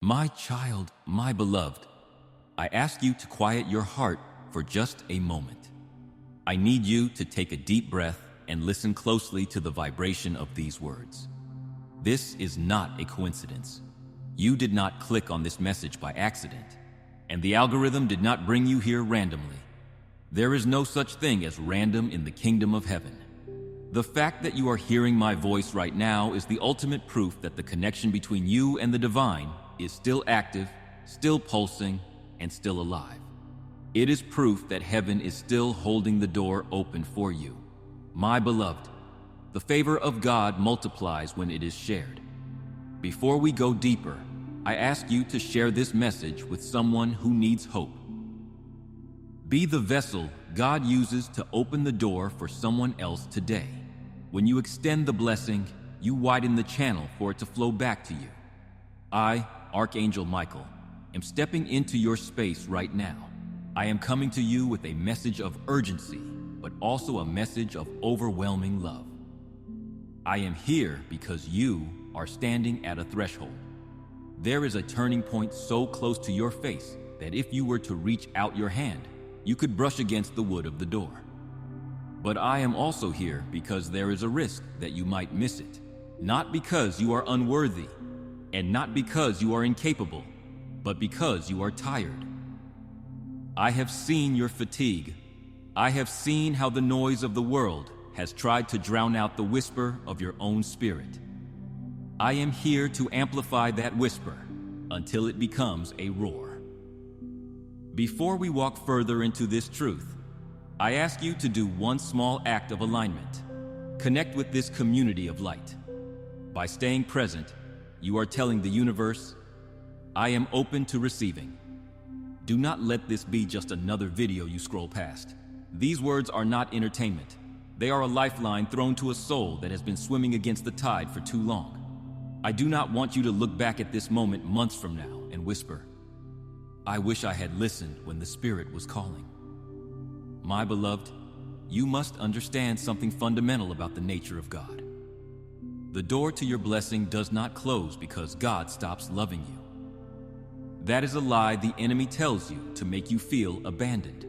My child, my beloved, I ask you to quiet your heart for just a moment. I need you to take a deep breath and listen closely to the vibration of these words. This is not a coincidence. You did not click on this message by accident, and the algorithm did not bring you here randomly. There is no such thing as random in the kingdom of heaven. The fact that you are hearing my voice right now is the ultimate proof that the connection between you and the divine is still active, still pulsing, and still alive. It is proof that heaven is still holding the door open for you. My beloved, the favor of God multiplies when it is shared. Before we go deeper, I ask you to share this message with someone who needs hope. Be the vessel God uses to open the door for someone else today. When you extend the blessing, you widen the channel for it to flow back to you. I, Archangel Michael, am stepping into your space right now. I am coming to you with a message of urgency, but also a message of overwhelming love. I am here because you are standing at a threshold. There is a turning point so close to your face that if you were to reach out your hand, you could brush against the wood of the door. But I am also here because there is a risk that you might miss it. Not because you are unworthy, and not because you are incapable, but because you are tired. I have seen your fatigue. I have seen how the noise of the world has tried to drown out the whisper of your own spirit. I am here to amplify that whisper until it becomes a roar. Before we walk further into this truth, I ask you to do one small act of alignment. Connect with this community of light. By staying present, you are telling the universe, I am open to receiving. Do not let this be just another video you scroll past. These words are not entertainment. They are a lifeline thrown to a soul that has been swimming against the tide for too long. I do not want you to look back at this moment months from now and whisper, I wish I had listened when the Spirit was calling. My beloved, you must understand something fundamental about the nature of God. The door to your blessing does not close because God stops loving you. That is a lie the enemy tells you to make you feel abandoned.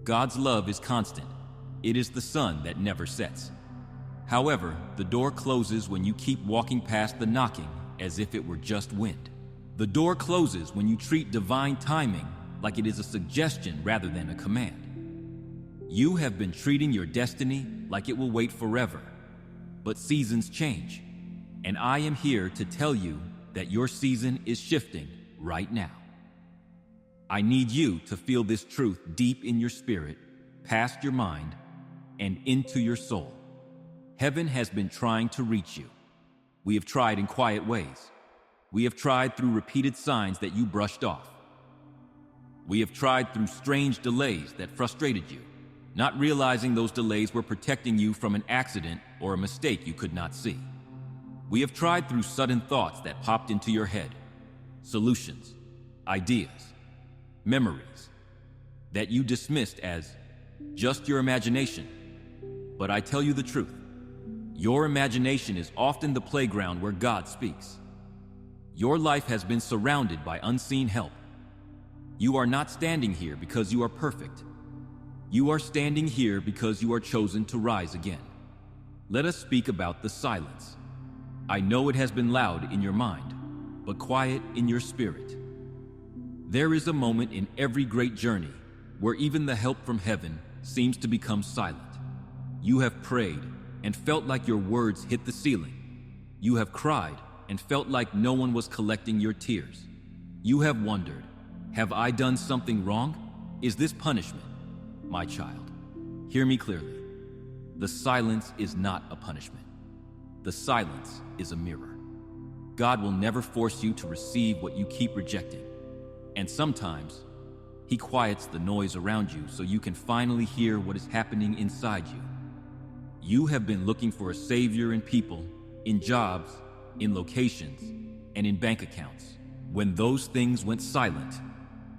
God's love is constant. It is the sun that never sets. However, the door closes when you keep walking past the knocking as if it were just wind. The door closes when you treat divine timing like it is a suggestion rather than a command. You have been treating your destiny like it will wait forever, but seasons change, and I am here to tell you that your season is shifting right now. I need you to feel this truth deep in your spirit, past your mind, and into your soul. Heaven has been trying to reach you. We have tried in quiet ways. We have tried through repeated signs that you brushed off. We have tried through strange delays that frustrated you, not realizing those delays were protecting you from an accident or a mistake you could not see. We have tried through sudden thoughts that popped into your head, solutions, ideas, memories that you dismissed as just your imagination. But I tell you the truth, your imagination is often the playground where God speaks. Your life has been surrounded by unseen help. You are not standing here because you are perfect. You are standing here because you are chosen to rise again. Let us speak about the silence. I know it has been loud in your mind, but quiet in your spirit. There is a moment in every great journey where even the help from heaven seems to become silent. You have prayed and felt like your words hit the ceiling. You have cried and felt like no one was collecting your tears. You have wondered, have I done something wrong? Is this punishment? My child, hear me clearly. The silence is not a punishment. The silence is a mirror. God will never force you to receive what you keep rejecting. And sometimes, He quiets the noise around you so you can finally hear what is happening inside you. You have been looking for a savior in people, in jobs, in locations, and in bank accounts. When those things went silent,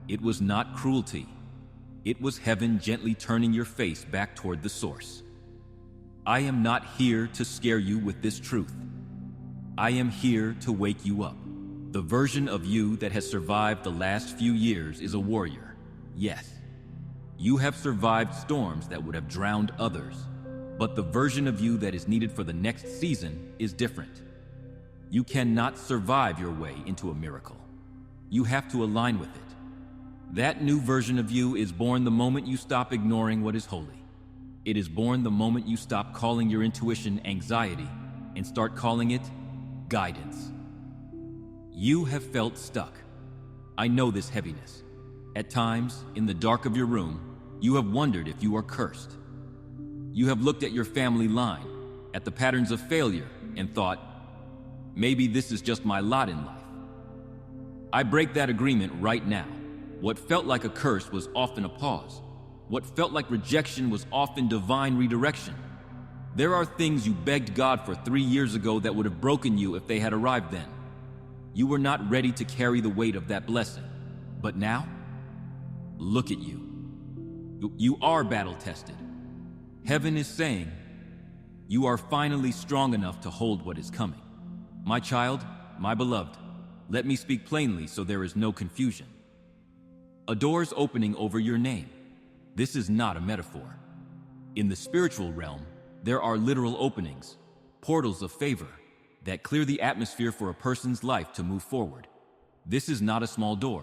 it was not cruelty. It was heaven gently turning your face back toward the source. I am not here to scare you with this truth. I am here to wake you up. The version of you that has survived the last few years is a warrior. Yes, you have survived storms that would have drowned others, but the version of you that is needed for the next season is different. You cannot survive your way into a miracle. You have to align with it. That new version of you is born the moment you stop ignoring what is holy. It is born the moment you stop calling your intuition anxiety and start calling it guidance. You have felt stuck. I know this heaviness. At times, in the dark of your room, you have wondered if you are cursed. You have looked at your family line, at the patterns of failure, and thought, maybe this is just my lot in life. I break that agreement right now. What felt like a curse was often a pause. What felt like rejection was often divine redirection. There are things you begged God for 3 years ago that would have broken you if they had arrived then. You were not ready to carry the weight of that blessing. But now, look at you. You are battle-tested. Heaven is saying, you are finally strong enough to hold what is coming. My child, my beloved, let me speak plainly so there is no confusion. A door's opening over your name. This is not a metaphor. In the spiritual realm, there are literal openings, portals of favor, that clear the atmosphere for a person's life to move forward. This is not a small door.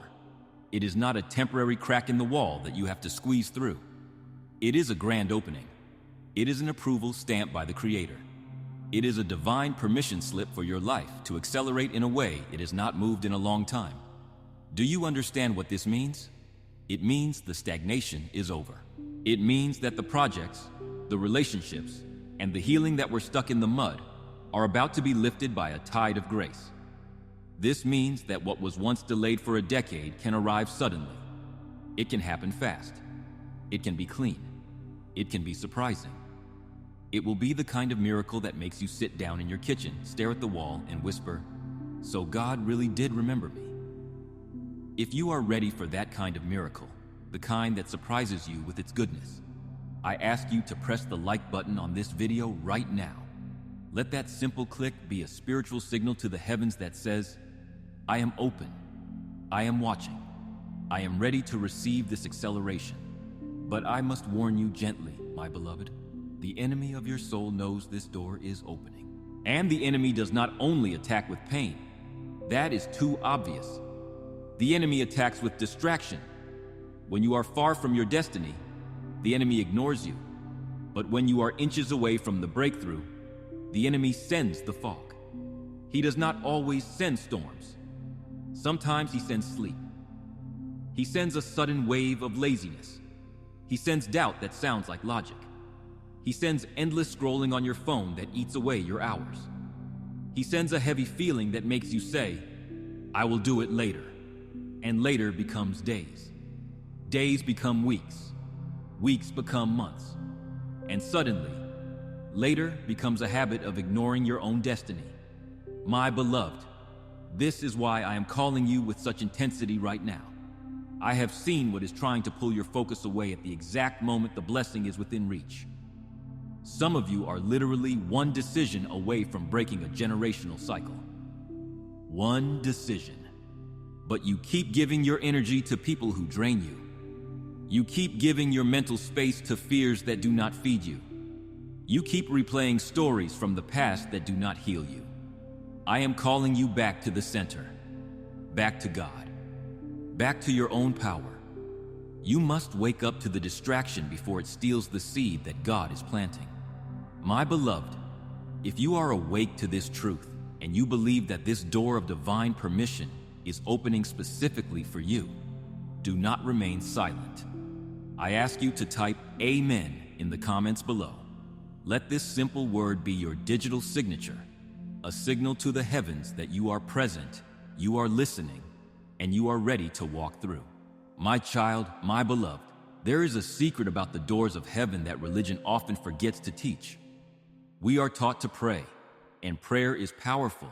It is not a temporary crack in the wall that you have to squeeze through. It is a grand opening. It is an approval stamped by the Creator. It is a divine permission slip for your life to accelerate in a way it has not moved in a long time. Do you understand what this means? It means the stagnation is over. It means that the projects, the relationships, and the healing that were stuck in the mud are about to be lifted by a tide of grace. This means that what was once delayed for a decade can arrive suddenly. It can happen fast. It can be clean. It can be surprising. It will be the kind of miracle that makes you sit down in your kitchen, stare at the wall, and whisper, "So God really did remember me." If you are ready for that kind of miracle, the kind that surprises you with its goodness, I ask you to press the like button on this video right now. Let that simple click be a spiritual signal to the heavens that says, I am open. I am watching. I am ready to receive this acceleration. But I must warn you gently, my beloved. The enemy of your soul knows this door is opening. And the enemy does not only attack with pain. That is too obvious. The enemy attacks with distraction. When you are far from your destiny, the enemy ignores you. But when you are inches away from the breakthrough, the enemy sends the fog. He does not always send storms. Sometimes he sends sleep. He sends a sudden wave of laziness. He sends doubt that sounds like logic. He sends endless scrolling on your phone that eats away your hours. He sends a heavy feeling that makes you say, I will do it later. And later becomes days. Days become weeks. Weeks become months. And suddenly, later becomes a habit of ignoring your own destiny. My beloved, this is why I am calling you with such intensity right now. I have seen what is trying to pull your focus away at the exact moment the blessing is within reach. Some of you are literally one decision away from breaking a generational cycle. One decision. But you keep giving your energy to people who drain you. You keep giving your mental space to fears that do not feed you. You keep replaying stories from the past that do not heal you. I am calling you back to the center, back to God, back to your own power. You must wake up to the distraction before it steals the seed that God is planting. My beloved, if you are awake to this truth and you believe that this door of divine permission is opening specifically for you, do not remain silent. I ask you to type Amen in the comments below. Let this simple word be your digital signature, a signal to the heavens that you are present, you are listening, and you are ready to walk through. My child, my beloved, there is a secret about the doors of heaven that religion often forgets to teach. We are taught to pray, and prayer is powerful,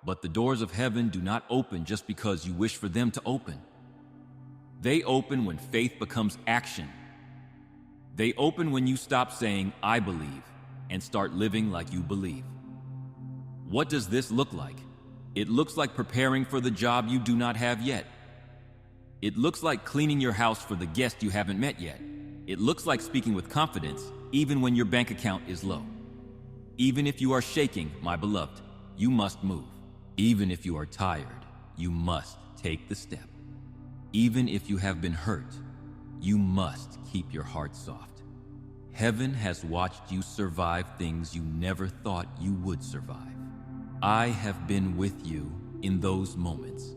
but the doors of heaven do not open just because you wish for them to open. They open when faith becomes action. They open when you stop saying, I believe, and start living like you believe. What does this look like? It looks like preparing for the job you do not have yet. It looks like cleaning your house for the guest you haven't met yet. It looks like speaking with confidence even when your bank account is low. Even if you are shaking, my beloved, you must move. Even if you are tired, you must take the step. Even if you have been hurt, you must keep your heart soft. Heaven has watched you survive things you never thought you would survive. I have been with you in those moments.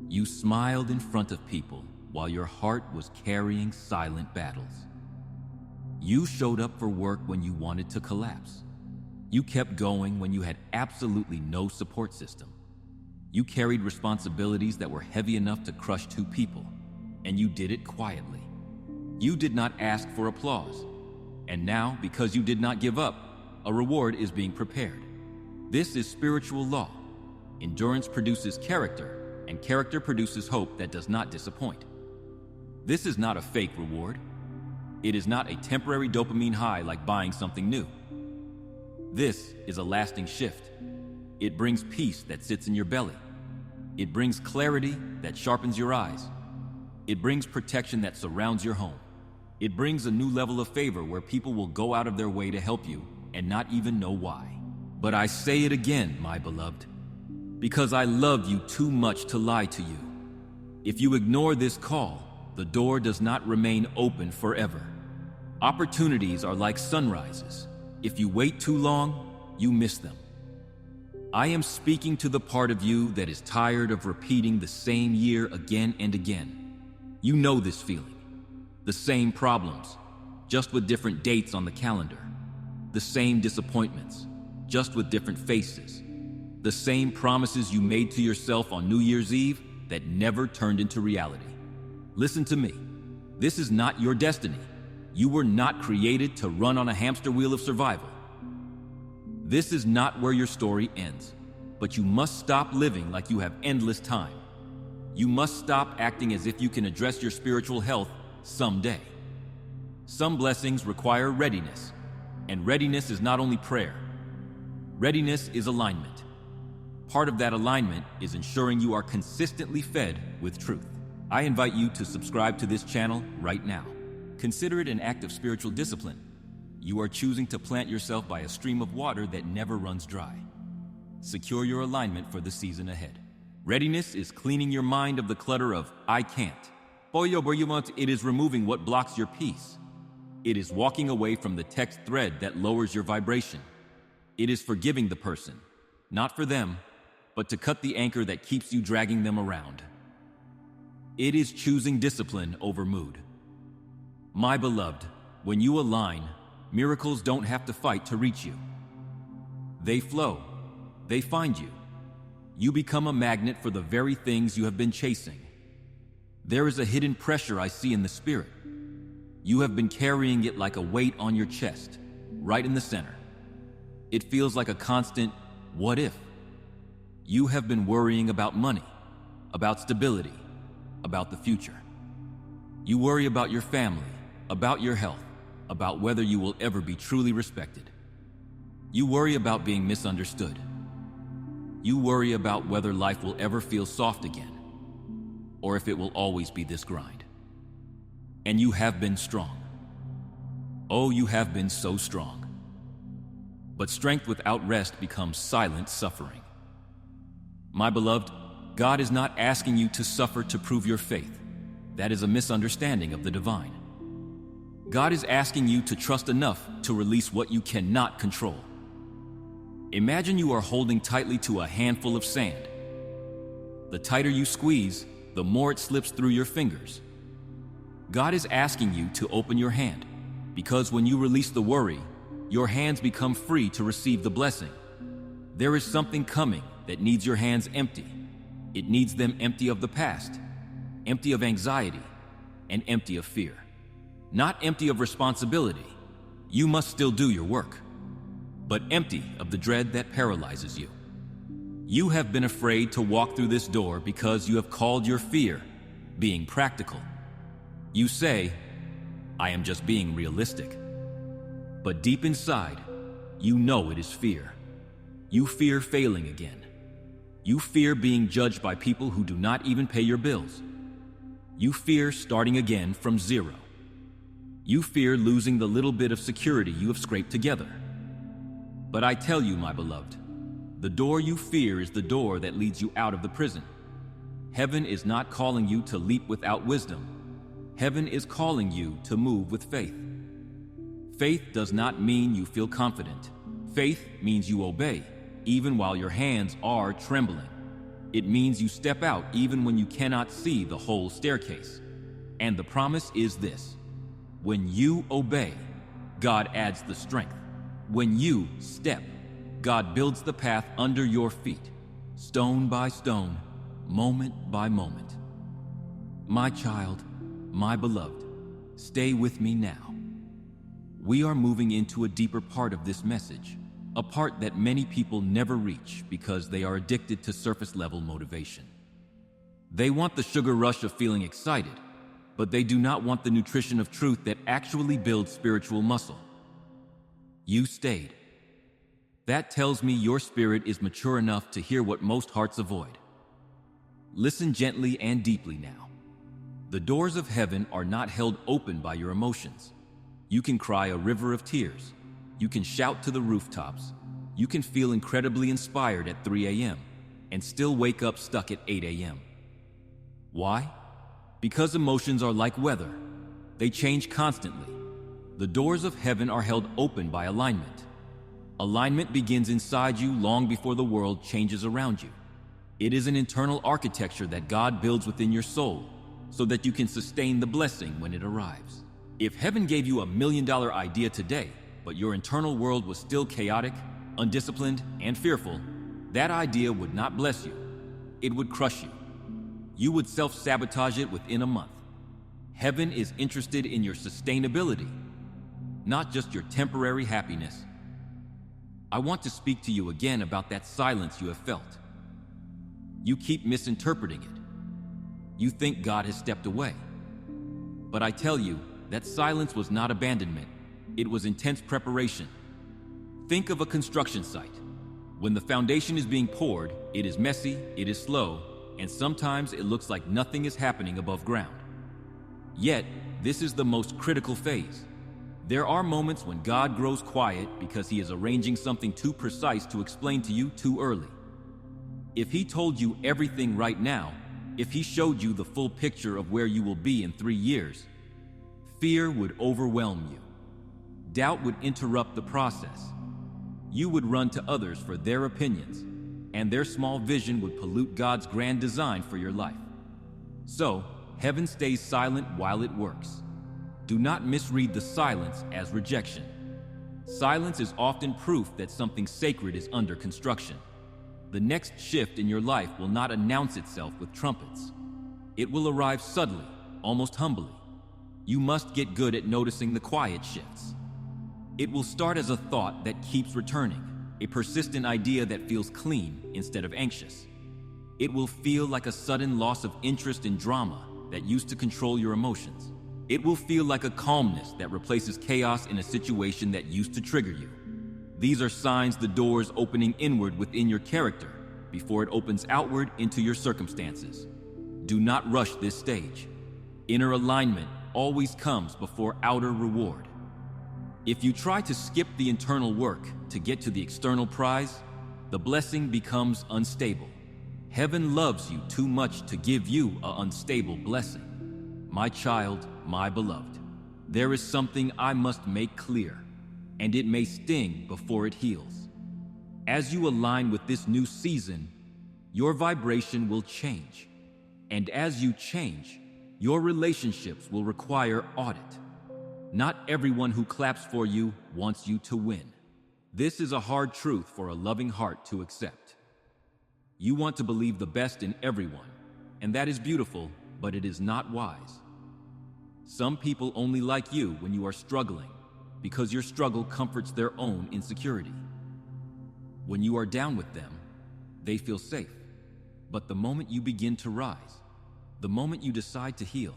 You smiled in front of people while your heart was carrying silent battles. You showed up for work when you wanted to collapse. You kept going when you had absolutely no support system. You carried responsibilities that were heavy enough to crush two people, and you did it quietly. You did not ask for applause, and now, because you did not give up, a reward is being prepared. This is spiritual law. Endurance produces character, and character produces hope that does not disappoint. This is not a fake reward. It is not a temporary dopamine high like buying something new. This is a lasting shift. It brings peace that sits in your belly. It brings clarity that sharpens your eyes. It brings protection that surrounds your home. It brings a new level of favor where people will go out of their way to help you and not even know why. But I say it again, my beloved, because I love you too much to lie to you. If you ignore this call, the door does not remain open forever. Opportunities are like sunrises. If you wait too long, you miss them. I am speaking to the part of you that is tired of repeating the same year again and again. You know this feeling. The same problems, just with different dates on the calendar. The same disappointments, just with different faces. The same promises you made to yourself on New Year's Eve that never turned into reality. Listen to me. This is not your destiny. You were not created to run on a hamster wheel of survival. This is not where your story ends, but you must stop living like you have endless time. You must stop acting as if you can address your spiritual health someday. Some blessings require readiness, and readiness is not only prayer. Readiness is alignment. Part of that alignment is ensuring you are consistently fed with truth. I invite you to subscribe to this channel right now. Consider it an act of spiritual discipline. You are choosing to plant yourself by a stream of water that never runs dry. Secure your alignment for the season ahead. Readiness is cleaning your mind of the clutter of I can't. It is removing what blocks your peace. It is walking away from the text thread that lowers your vibration. It is forgiving the person, not for them, but to cut the anchor that keeps you dragging them around. It is choosing discipline over mood. My beloved, when you align, miracles don't have to fight to reach you. They flow. They find you. You become a magnet for the very things you have been chasing. There is a hidden pressure I see in the spirit. You have been carrying it like a weight on your chest, right in the center. It feels like a constant, what if? You have been worrying about money, about stability, about the future. You worry about your family, about your health, about whether you will ever be truly respected. You worry about being misunderstood. You worry about whether life will ever feel soft again, or if it will always be this grind. And you have been strong. Oh, you have been so strong. But strength without rest becomes silent suffering. My beloved, God is not asking you to suffer to prove your faith. That is a misunderstanding of the divine. God is asking you to trust enough to release what you cannot control. Imagine you are holding tightly to a handful of sand. The tighter you squeeze, the more it slips through your fingers. God is asking you to open your hand, because when you release the worry, your hands become free to receive the blessing. There is something coming that needs your hands empty. It needs them empty of the past, empty of anxiety, and empty of fear. Not empty of responsibility. You must still do your work, but empty of the dread that paralyzes you. You have been afraid to walk through this door because you have called your fear being practical. You say, I am just being realistic. But deep inside, you know it is fear. You fear failing again. You fear being judged by people who do not even pay your bills. You fear starting again from zero. You fear losing the little bit of security you have scraped together. But I tell you, my beloved, the door you fear is the door that leads you out of the prison. Heaven is not calling you to leap without wisdom. Heaven is calling you to move with faith. Faith does not mean you feel confident. Faith means you obey, even while your hands are trembling. It means you step out even when you cannot see the whole staircase. And the promise is this: when you obey, God adds the strength. When you step, God builds the path under your feet, stone by stone, moment by moment. My child, my beloved, stay with me now. We are moving into a deeper part of this message, a part that many people never reach because they are addicted to surface-level motivation. They want the sugar rush of feeling excited, but they do not want the nutrition of truth that actually builds spiritual muscle. You stayed. That tells me your spirit is mature enough to hear what most hearts avoid. Listen gently and deeply now. The doors of heaven are not held open by your emotions. You can cry a river of tears. You can shout to the rooftops. You can feel incredibly inspired at 3 a.m. and still wake up stuck at 8 a.m. Why? Because emotions are like weather. They change constantly. The doors of heaven are held open by alignment. Alignment begins inside you long before the world changes around you. It is an internal architecture that God builds within your soul so that you can sustain the blessing when it arrives. If heaven gave you $1 million idea today, but your internal world was still chaotic, undisciplined, and fearful, that idea would not bless you. It would crush you. You would self-sabotage it within a month. Heaven is interested in your sustainability, not just your temporary happiness. I want to speak to you again about that silence you have felt. You keep misinterpreting it. You think God has stepped away. But I tell you, that silence was not abandonment. It was intense preparation. Think of a construction site. When the foundation is being poured, it is messy, it is slow, and sometimes it looks like nothing is happening above ground. Yet, this is the most critical phase. There are moments when God grows quiet because He is arranging something too precise to explain to you too early. If He told you everything right now, if He showed you the full picture of where you will be in 3 years, fear would overwhelm you. Doubt would interrupt the process. You would run to others for their opinions, and their small vision would pollute God's grand design for your life. So, heaven stays silent while it works. Do not misread the silence as rejection. Silence is often proof that something sacred is under construction. The next shift in your life will not announce itself with trumpets. It will arrive subtly, almost humbly. You must get good at noticing the quiet shifts. It will start as a thought that keeps returning, a persistent idea that feels clean instead of anxious. It will feel like a sudden loss of interest in drama that used to control your emotions. It will feel like a calmness that replaces chaos in a situation that used to trigger you. These are signs the door is opening inward within your character before it opens outward into your circumstances. Do not rush this stage. Inner alignment always comes before outer reward. If you try to skip the internal work to get to the external prize, the blessing becomes unstable. Heaven loves you too much to give you an unstable blessing. My child, my beloved, there is something I must make clear, and it may sting before it heals. As you align with this new season, your vibration will change. And as you change, your relationships will require audit. Not everyone who claps for you wants you to win. This is a hard truth for a loving heart to accept. You want to believe the best in everyone, and that is beautiful, but it is not wise. Some people only like you when you are struggling, because your struggle comforts their own insecurity. When you are down with them, they feel safe. But the moment you begin to rise, the moment you decide to heal,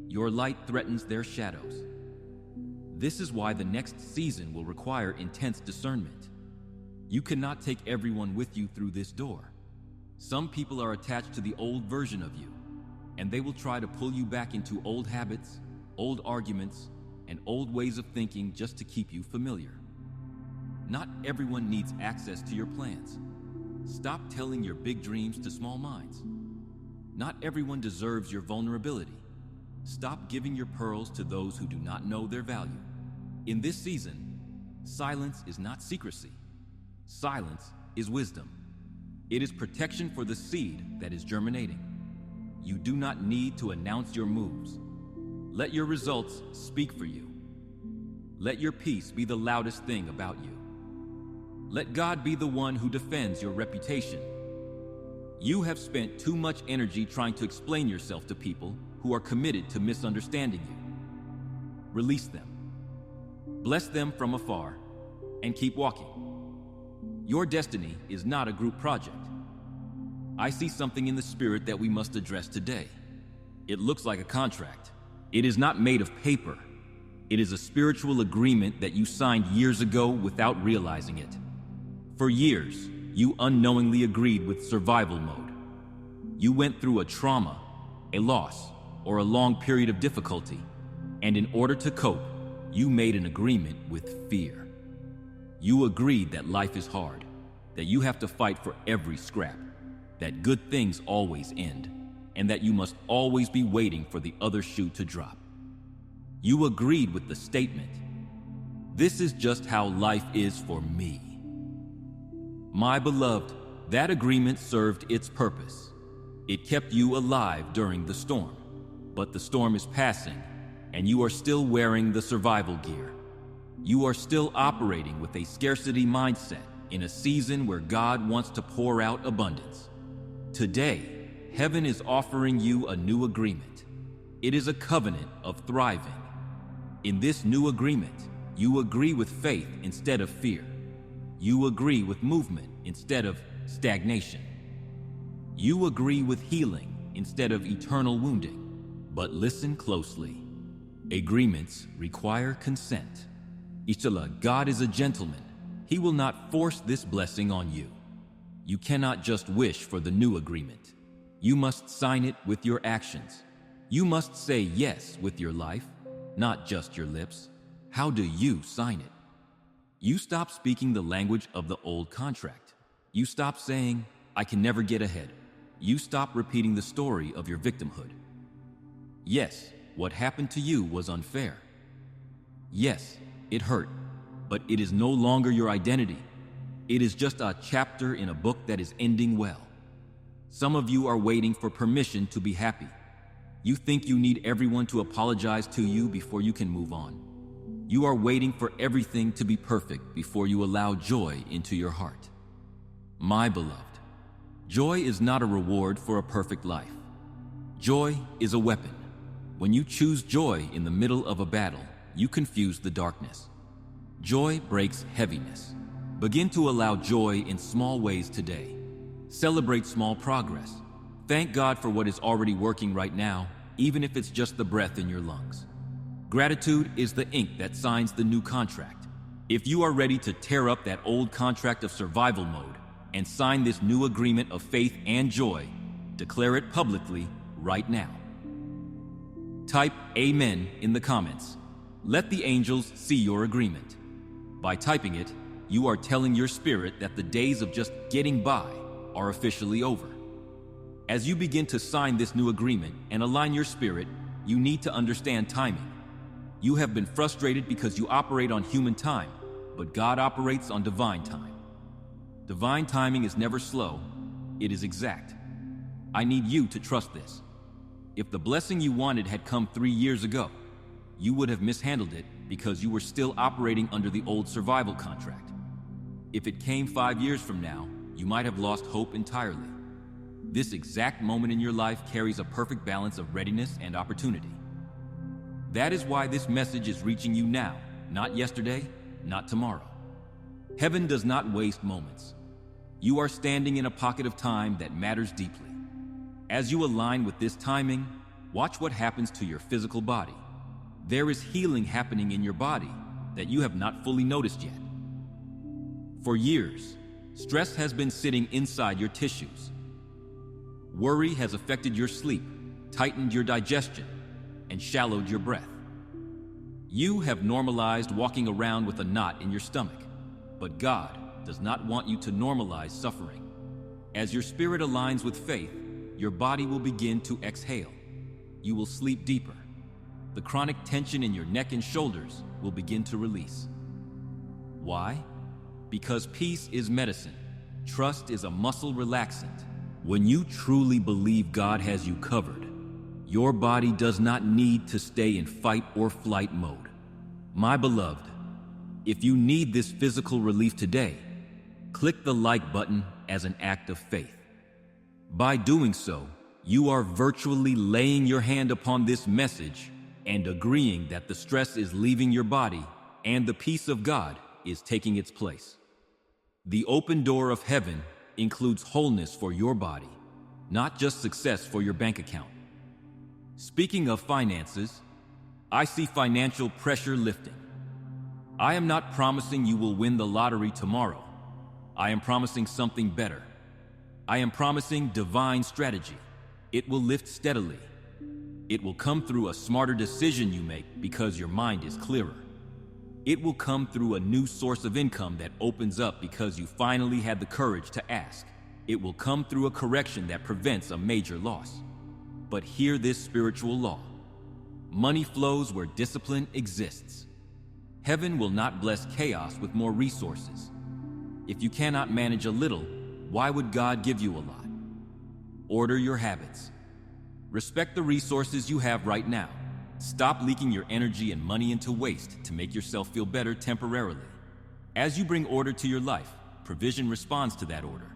your light threatens their shadows. This is why the next season will require intense discernment. You cannot take everyone with you through this door. Some people are attached to the old version of you, and they will try to pull you back into old habits, old arguments, and old ways of thinking just to keep you familiar. Not everyone needs access to your plans. Stop telling your big dreams to small minds. Not everyone deserves your vulnerability. Stop giving your pearls to those who do not know their value. In this season, silence is not secrecy. Silence is wisdom. It is protection for the seed that is germinating. You do not need to announce your moves. Let your results speak for you. Let your peace be the loudest thing about you. Let God be the one who defends your reputation. You have spent too much energy trying to explain yourself to people who are committed to misunderstanding you. Release them. Bless them from afar and keep walking. Your destiny is not a group project. I see something in the spirit that we must address today. It looks like a contract. It is not made of paper. It is a spiritual agreement that you signed years ago without realizing it. For years, you unknowingly agreed with survival mode. You went through a trauma, a loss, or a long period of difficulty, and in order to cope, you made an agreement with fear. You agreed that life is hard, that you have to fight for every scrap, that good things always end, and that you must always be waiting for the other shoe to drop. You agreed with the statement, "This is just how life is for me." My beloved, that agreement served its purpose. It kept you alive during the storm, but the storm is passing, and you are still wearing the survival gear. You are still operating with a scarcity mindset in a season where God wants to pour out abundance. Today, heaven is offering you a new agreement. It is a covenant of thriving. In this new agreement, you agree with faith instead of fear. You agree with movement instead of stagnation. You agree with healing instead of eternal wounding. But listen closely. Agreements require consent. Ishala, God is a gentleman. He will not force this blessing on you. You cannot just wish for the new agreement. You must sign it with your actions. You must say yes with your life, not just your lips. How do you sign it? You stop speaking the language of the old contract. You stop saying, "I can never get ahead." You stop repeating the story of your victimhood. Yes, what happened to you was unfair. Yes, it hurt, but it is no longer your identity. It is just a chapter in a book that is ending well. Some of you are waiting for permission to be happy. You think you need everyone to apologize to you before you can move on. You are waiting for everything to be perfect before you allow joy into your heart. My beloved, joy is not a reward for a perfect life. Joy is a weapon. When you choose joy in the middle of a battle, you confuse the darkness. Joy breaks heaviness. Begin to allow joy in small ways today. Celebrate small progress. Thank God for what is already working right now, even if it's just the breath in your lungs. Gratitude is the ink that signs the new contract. If you are ready to tear up that old contract of survival mode and sign this new agreement of faith and joy, declare it publicly right now. Type Amen in the comments. Let the angels see your agreement. By typing it, you are telling your spirit that the days of just getting by are officially over. As you begin to sign this new agreement and align your spirit, you need to understand timing. You have been frustrated because you operate on human time, but God operates on divine time. Divine timing is never slow, it is exact. I need you to trust this. If the blessing you wanted had come 3 years ago, you would have mishandled it because you were still operating under the old survival contract. If it came 5 years from now, you might have lost hope entirely. This exact moment in your life carries a perfect balance of readiness and opportunity. That is why this message is reaching you now, not yesterday, not tomorrow. Heaven does not waste moments. You are standing in a pocket of time that matters deeply. As you align with this timing, watch what happens to your physical body. There is healing happening in your body that you have not fully noticed yet. For years, stress has been sitting inside your tissues. Worry has affected your sleep, tightened your digestion, and shallowed your breath. You have normalized walking around with a knot in your stomach, but God does not want you to normalize suffering. As your spirit aligns with faith, your body will begin to exhale. You will sleep deeper. The chronic tension in your neck and shoulders will begin to release. Why? Because peace is medicine. Trust is a muscle relaxant. When you truly believe God has you covered, your body does not need to stay in fight or flight mode. My beloved, if you need this physical relief today, click the like button as an act of faith. By doing so, you are virtually laying your hand upon this message and agreeing that the stress is leaving your body and the peace of God is taking its place. The open door of heaven includes wholeness for your body, not just success for your bank account. Speaking of finances, I see financial pressure lifting. I am not promising you will win the lottery tomorrow. I am promising something better. I am promising divine strategy. It will lift steadily. It will come through a smarter decision you make because your mind is clearer. It will come through a new source of income that opens up because you finally had the courage to ask. It will come through a correction that prevents a major loss. But hear this spiritual law. Money flows where discipline exists. Heaven will not bless chaos with more resources. If you cannot manage a little, why would God give you a lot? Order your habits. Respect the resources you have right now. Stop leaking your energy and money into waste to make yourself feel better temporarily. As you bring order to your life, provision responds to that order.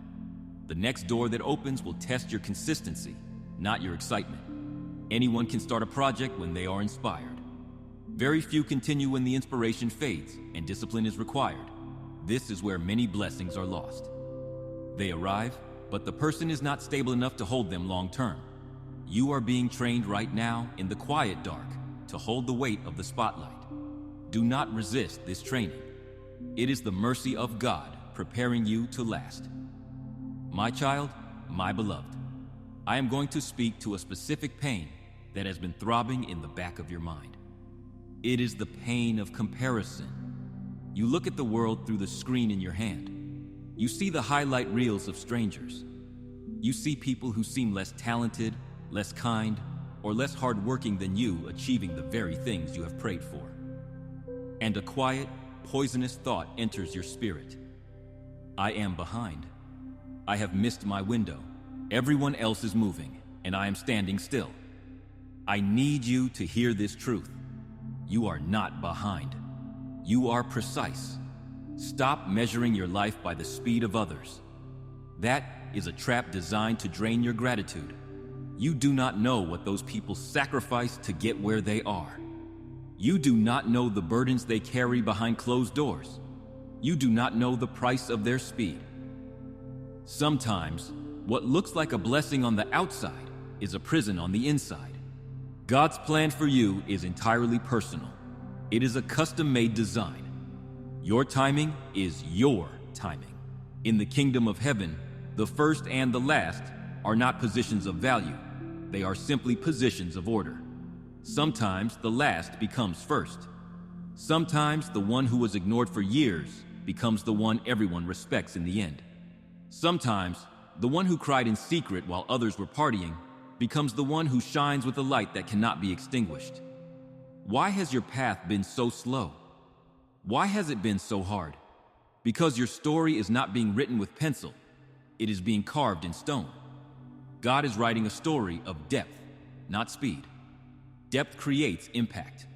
The next door that opens will test your consistency, not your excitement. Anyone can start a project when they are inspired. Very few continue when the inspiration fades and discipline is required. This is where many blessings are lost. They arrive, but the person is not stable enough to hold them long term. You are being trained right now in the quiet dark to hold the weight of the spotlight. Do not resist this training. It is the mercy of God preparing you to last. My child, my beloved, I am going to speak to a specific pain that has been throbbing in the back of your mind. It is the pain of comparison. You look at the world through the screen in your hand. You see the highlight reels of strangers. You see people who seem less talented, less kind, or less hardworking than you achieving the very things you have prayed for. And a quiet, poisonous thought enters your spirit. I am behind. I have missed my window. Everyone else is moving, and I am standing still. I need you to hear this truth. You are not behind. You are precise. Stop measuring your life by the speed of others. That is a trap designed to drain your gratitude. You do not know what those people sacrificed to get where they are. You do not know the burdens they carry behind closed doors. You do not know the price of their speed. Sometimes, what looks like a blessing on the outside is a prison on the inside. God's plan for you is entirely personal. It is a custom-made design. Your timing is your timing. In the kingdom of heaven, the first and the last are not positions of value. They are simply positions of order. Sometimes the last becomes first. Sometimes the one who was ignored for years becomes the one everyone respects in the end. Sometimes the one who cried in secret while others were partying becomes the one who shines with a light that cannot be extinguished. Why has your path been so slow? Why has it been so hard? Because your story is not being written with pencil. It is being carved in stone. God is writing a story of depth, not speed. Depth creates impact.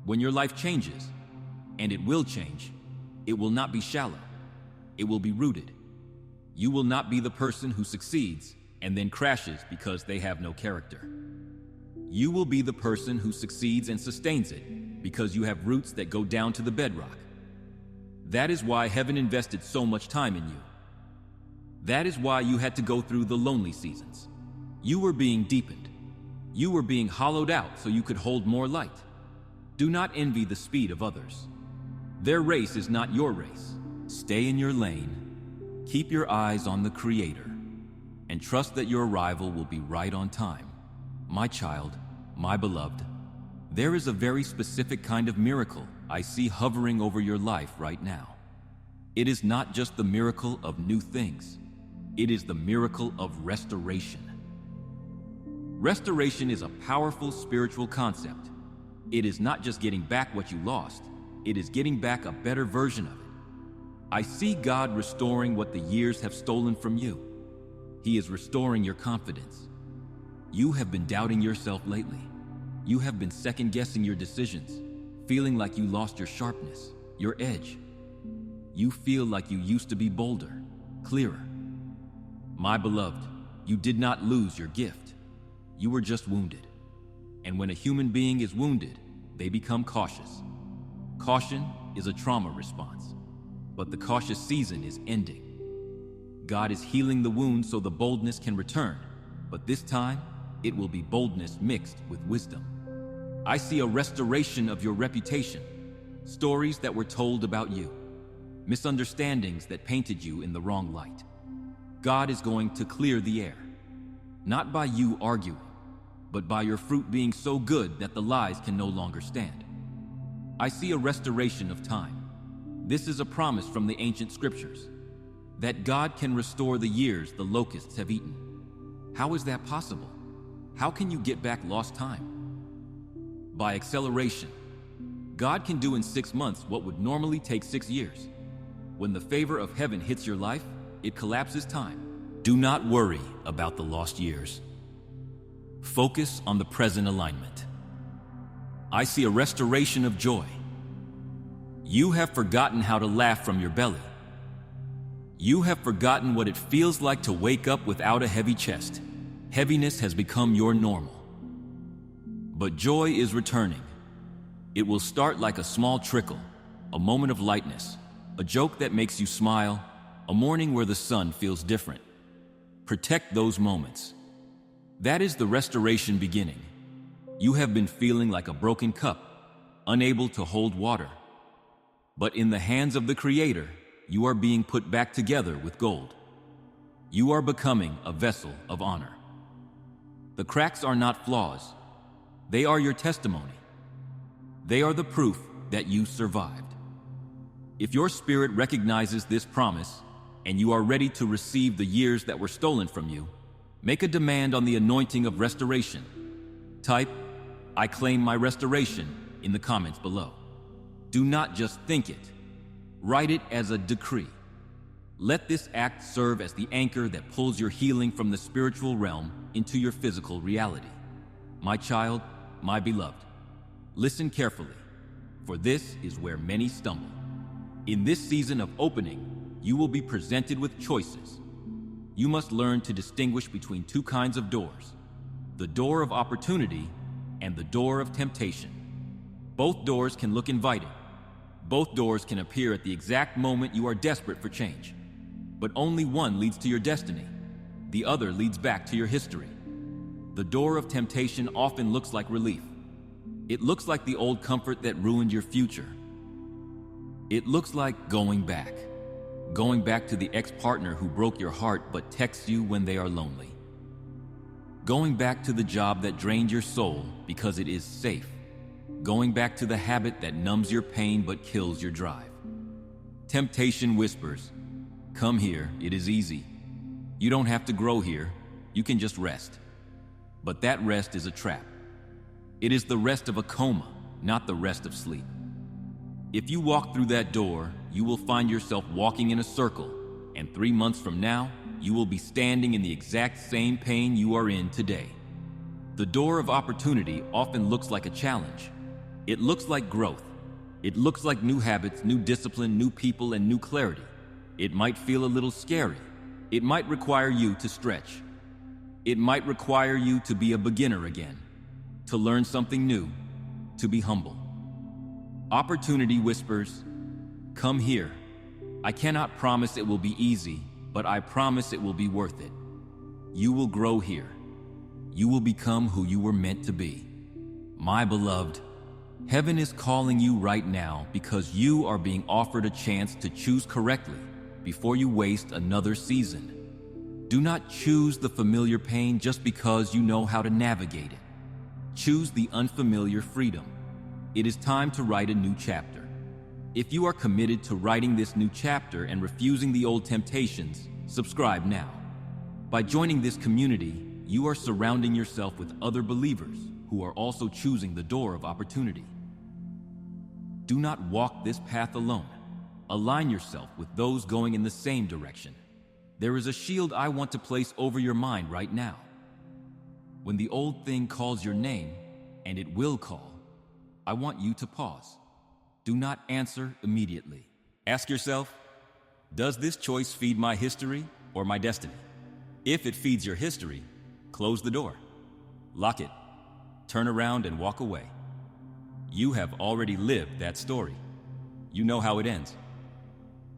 When your life changes, and it will change, it will not be shallow. It will be rooted. You will not be the person who succeeds and then crashes because they have no character. You will be the person who succeeds and sustains it because you have roots that go down to the bedrock. That is why heaven invested so much time in you. That is why you had to go through the lonely seasons. You were being deepened. You were being hollowed out so you could hold more light. Do not envy the speed of others. Their race is not your race. Stay in your lane. Keep your eyes on the Creator. and trust that your arrival will be right on time. My child, my beloved, there is a very specific kind of miracle I see hovering over your life right now. It is not just the miracle of new things. It is the miracle of restoration. Restoration is a powerful spiritual concept. It is not just getting back what you lost. It is getting back a better version of it. I see God restoring what the years have stolen from you. He is restoring your confidence. You have been doubting yourself lately. You have been second-guessing your decisions, feeling like you lost your sharpness, your edge. You feel like you used to be bolder, clearer. My beloved, you did not lose your gift. You were just wounded. And when a human being is wounded, they become cautious. Caution is a trauma response, but the cautious season is ending. God is healing the wound so the boldness can return, but this time, it will be boldness mixed with wisdom. I see a restoration of your reputation, stories that were told about you, misunderstandings that painted you in the wrong light. God is going to clear the air, not by you arguing, but by your fruit being so good that the lies can no longer stand. I see a restoration of time. This is a promise from the ancient scriptures, that God can restore the years the locusts have eaten. How is that possible? How can you get back lost time? By acceleration. God can do in 6 months what would normally take 6 years. When the favor of heaven hits your life, it collapses time. Do not worry about the lost years. Focus on the present alignment. I see a restoration of joy. You have forgotten how to laugh from your belly. You have forgotten what it feels like to wake up without a heavy chest. Heaviness has become your normal. But joy is returning. It will start like a small trickle, a moment of lightness, a joke that makes you smile, a morning where the sun feels different. Protect those moments. That is the restoration beginning. You have been feeling like a broken cup, unable to hold water. But in the hands of the Creator, you are being put back together with gold. You are becoming a vessel of honor. The cracks are not flaws. They are your testimony. They are the proof that you survived. If your spirit recognizes this promise and you are ready to receive the years that were stolen from you, make a demand on the anointing of restoration. Type, "I claim my restoration," in the comments below. Do not just think it. Write it as a decree. Let this act serve as the anchor that pulls your healing from the spiritual realm into your physical reality. My child, my beloved, listen carefully, for this is where many stumble. In this season of opening, you will be presented with choices. You must learn to distinguish between two kinds of doors: the door of opportunity and the door of temptation. Both doors can look inviting. Both doors can appear at the exact moment you are desperate for change. But only one leads to your destiny. The other leads back to your history. The door of temptation often looks like relief. It looks like the old comfort that ruined your future. It looks like going back to the ex-partner who broke your heart but texts you when they are lonely. Going back to the job that drained your soul because it is safe. Going back to the habit that numbs your pain but kills your drive. Temptation whispers, "Come here, it is easy. You don't have to grow here, you can just rest." But that rest is a trap. It is the rest of a coma, not the rest of sleep. If you walk through that door, you will find yourself walking in a circle, and 3 months from now, you will be standing in the exact same pain you are in today. The door of opportunity often looks like a challenge. It looks like growth. It looks like new habits, new discipline, new people, and new clarity. It might feel a little scary. It might require you to stretch. It might require you to be a beginner again, to learn something new, to be humble. Opportunity whispers, "Come here. I cannot promise it will be easy, but I promise it will be worth it. You will grow here. You will become who you were meant to be." My beloved, heaven is calling you right now because you are being offered a chance to choose correctly before you waste another season. Do not choose the familiar pain just because you know how to navigate it. Choose the unfamiliar freedom. It is time to write a new chapter. If you are committed to writing this new chapter and refusing the old temptations, subscribe now. By joining this community, you are surrounding yourself with other believers who are also choosing the door of opportunity. Do not walk this path alone. Align yourself with those going in the same direction. There is a shield I want to place over your mind right now. When the old thing calls your name, and it will call, I want you to pause. Do not answer immediately. Ask yourself, does this choice feed my history or my destiny? If it feeds your history, close the door. Lock it. Turn around and walk away. You have already lived that story. You know how it ends.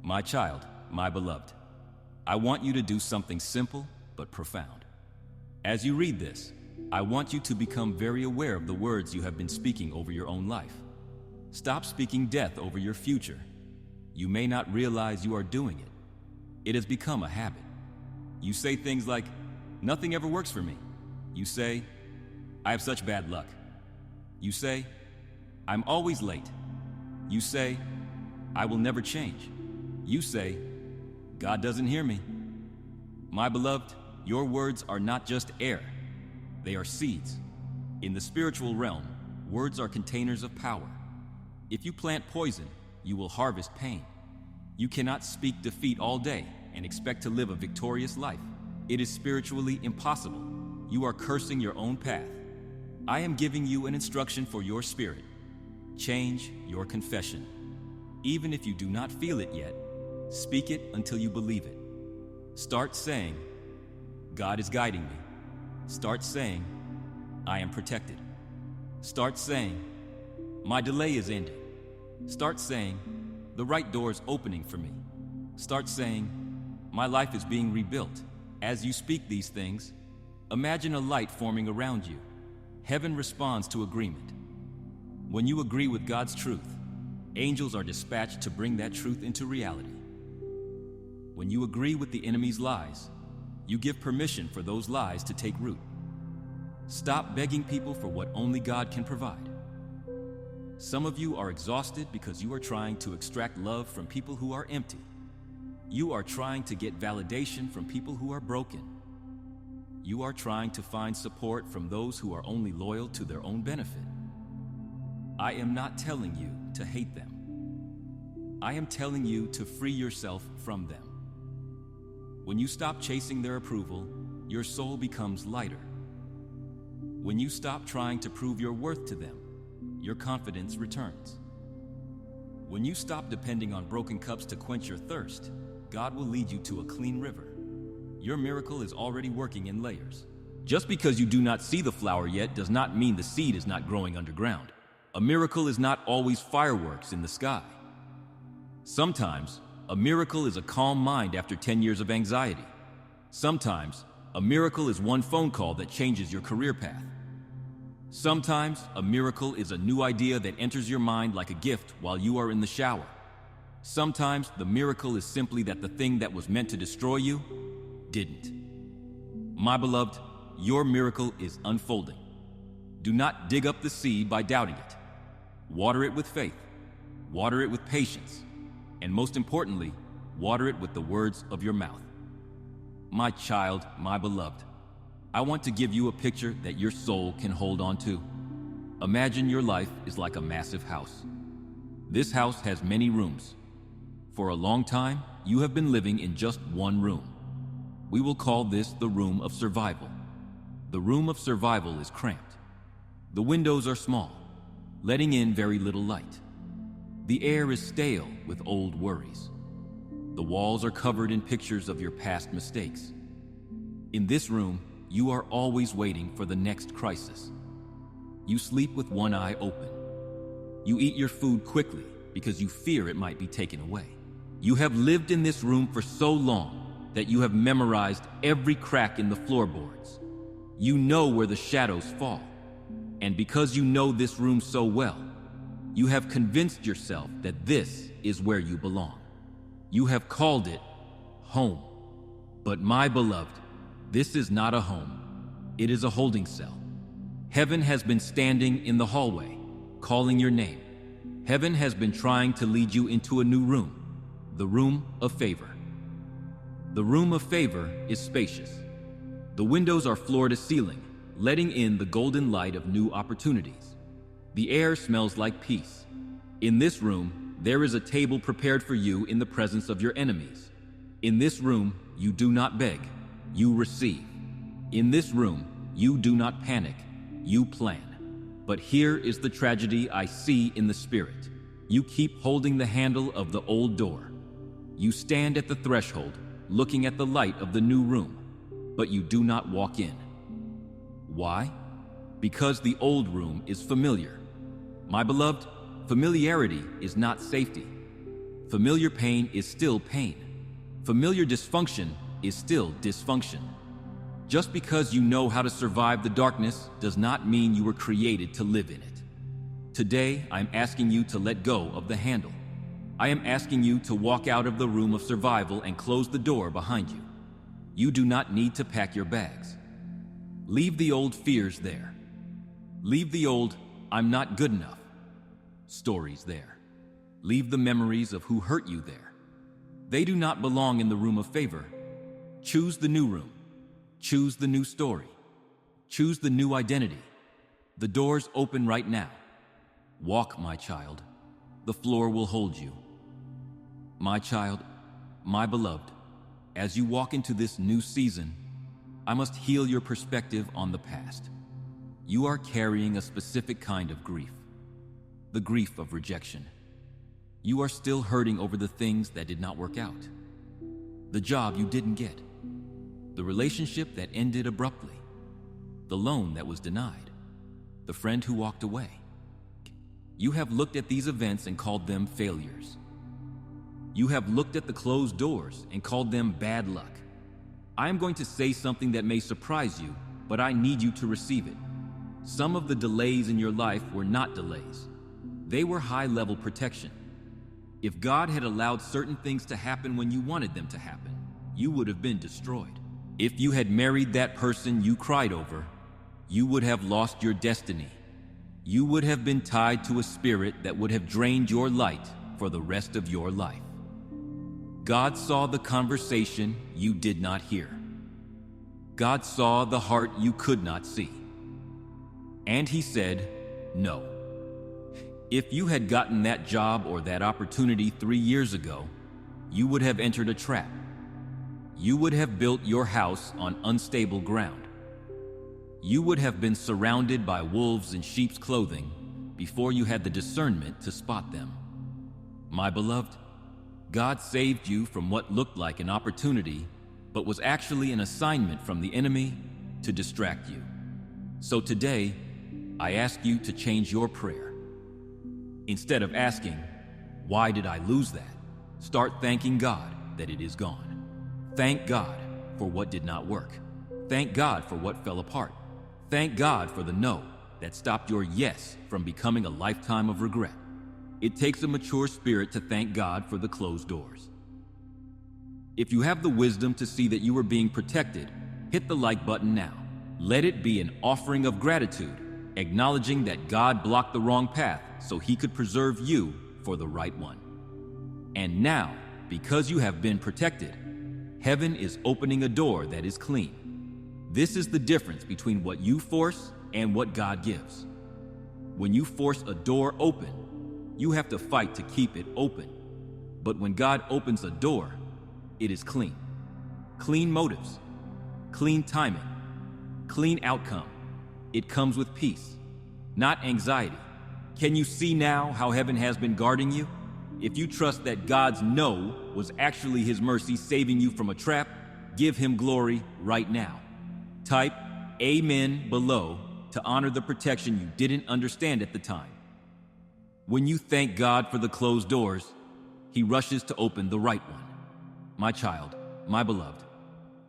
My child, my beloved, I want you to do something simple but profound. As you read this, I want you to become very aware of the words you have been speaking over your own life. Stop speaking death over your future. You may not realize you are doing it. It has become a habit. You say things like, nothing ever works for me. You say, I have such bad luck. You say, I'm always late. You say, I will never change. You say, God doesn't hear me. My beloved, your words are not just air. They are seeds. In the spiritual realm, words are containers of power. If you plant poison, you will harvest pain. You cannot speak defeat all day and expect to live a victorious life. It is spiritually impossible. You are cursing your own path. I am giving you an instruction for your spirit. Change your confession. Even if you do not feel it yet, speak it until you believe it. Start saying, God is guiding me. Start saying, I am protected. Start saying, my delay is ending. Start saying, the right door is opening for me. Start saying, my life is being rebuilt. As you speak these things, imagine a light forming around you. Heaven responds to agreement. When you agree with God's truth, angels are dispatched to bring that truth into reality. When you agree with the enemy's lies, you give permission for those lies to take root. Stop begging people for what only God can provide. Some of you are exhausted because you are trying to extract love from people who are empty. You are trying to get validation from people who are broken. You are trying to find support from those who are only loyal to their own benefit. I am not telling you to hate them. I am telling you to free yourself from them. When you stop chasing their approval, your soul becomes lighter. When you stop trying to prove your worth to them, your confidence returns. When you stop depending on broken cups to quench your thirst, God will lead you to a clean river. Your miracle is already working in layers. Just because you do not see the flower yet does not mean the seed is not growing underground. A miracle is not always fireworks in the sky. Sometimes, a miracle is a calm mind after 10 years of anxiety. Sometimes, a miracle is one phone call that changes your career path. Sometimes, a miracle is a new idea that enters your mind like a gift while you are in the shower. Sometimes, the miracle is simply that the thing that was meant to destroy you didn't. My beloved, your miracle is unfolding. Do not dig up the seed by doubting it. Water it with faith. Water it with patience. And most importantly, water it with the words of your mouth. My child, my beloved, I want to give you a picture that your soul can hold on to. Imagine your life is like a massive house. This house has many rooms. For a long time, you have been living in just one room. We will call this the room of survival. The room of survival is cramped. The windows are small, letting in very little light. The air is stale with old worries. The walls are covered in pictures of your past mistakes. In this room, you are always waiting for the next crisis. You sleep with one eye open. You eat your food quickly because you fear it might be taken away. You have lived in this room for so long that you have memorized every crack in the floorboards. You know where the shadows fall. And because you know this room so well, you have convinced yourself that this is where you belong. You have called it home. But my beloved, This is not a home. It is a holding cell. Heaven has been standing in the hallway, calling your name. Heaven has been trying to lead you into a new room, the room of favor. The room of favor is spacious. The windows are floor to ceiling, letting in the golden light of new opportunities. The air smells like peace. In this room, there is a table prepared for you in the presence of your enemies. In this room, you do not beg, you receive. In this room, you do not panic, you plan. But here is the tragedy I see in the spirit. You keep holding the handle of the old door. You stand at the threshold, looking at the light of the new room, but you do not walk in. Why? Because the old room is familiar. My beloved, familiarity is not safety. Familiar pain is still pain. Familiar dysfunction is still dysfunction. Just because you know how to survive the darkness does not mean you were created to live in it. Today, I'm asking you to let go of the handle. I am asking you to walk out of the room of survival and close the door behind you. You do not need to pack your bags. Leave the old fears there. Leave the old, "I'm not good enough" stories there. Leave the memories of who hurt you there. They do not belong in the room of favor. Choose the new room. Choose the new story. Choose the new identity. The door's open right now. Walk, my child. The floor will hold you. My child, my beloved, as you walk into this new season, I must heal your perspective on the past. You are carrying a specific kind of grief, the grief of rejection. You are still hurting over the things that did not work out, the job you didn't get, the relationship that ended abruptly, the loan that was denied, the friend who walked away. You have looked at these events and called them failures. You have looked at the closed doors and called them bad luck. I am going to say something that may surprise you, but I need you to receive it. Some of the delays in your life were not delays. They were high-level protection. If God had allowed certain things to happen when you wanted them to happen, you would have been destroyed. If you had married that person you cried over, you would have lost your destiny. You would have been tied to a spirit that would have drained your light for the rest of your life. God saw the conversation you did not hear. God saw the heart you could not see. And He said, no. If you had gotten that job or that opportunity 3 years ago, you would have entered a trap. You would have built your house on unstable ground. You would have been surrounded by wolves in sheep's clothing before you had the discernment to spot them. My beloved, God saved you from what looked like an opportunity, but was actually an assignment from the enemy to distract you. So today, I ask you to change your prayer. Instead of asking, "Why did I lose that?" start thanking God that it is gone. Thank God for what did not work. Thank God for what fell apart. Thank God for the no that stopped your yes from becoming a lifetime of regret. It takes a mature spirit to thank God for the closed doors. If you have the wisdom to see that you are being protected, hit the like button now. Let it be an offering of gratitude, acknowledging that God blocked the wrong path so He could preserve you for the right one. And now, because you have been protected, heaven is opening a door that is clean. This is the difference between what you force and what God gives. When you force a door open, you have to fight to keep it open. But when God opens a door, it is clean. Clean motives, clean timing, clean outcome. It comes with peace, not anxiety. Can you see now how heaven has been guarding you? If you trust that God's no was actually His mercy saving you from a trap, give Him glory right now. Type Amen below to honor the protection you didn't understand at the time. When you thank God for the closed doors, He rushes to open the right one. My child, my beloved,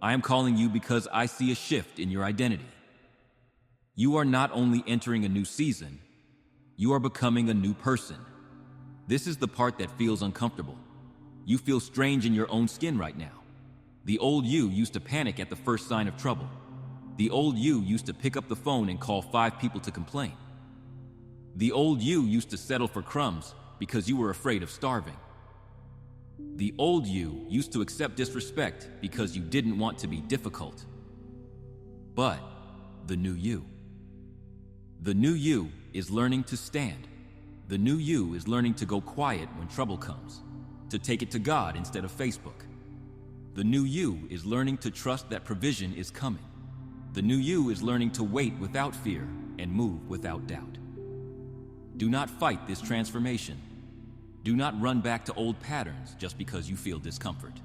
I am calling you because I see a shift in your identity. You are not only entering a new season, you are becoming a new person. This is the part that feels uncomfortable. You feel strange in your own skin right now. The old you used to panic at the first sign of trouble. The old you used to pick up the phone and call 5 people to complain. The old you used to settle for crumbs because you were afraid of starving. The old you used to accept disrespect because you didn't want to be difficult. But the new you is learning to stand. The new you is learning to go quiet when trouble comes, to take it to God instead of Facebook. The new you is learning to trust that provision is coming. The new you is learning to wait without fear and move without doubt. Do not fight this transformation. Do not run back to old patterns just because you feel discomfort.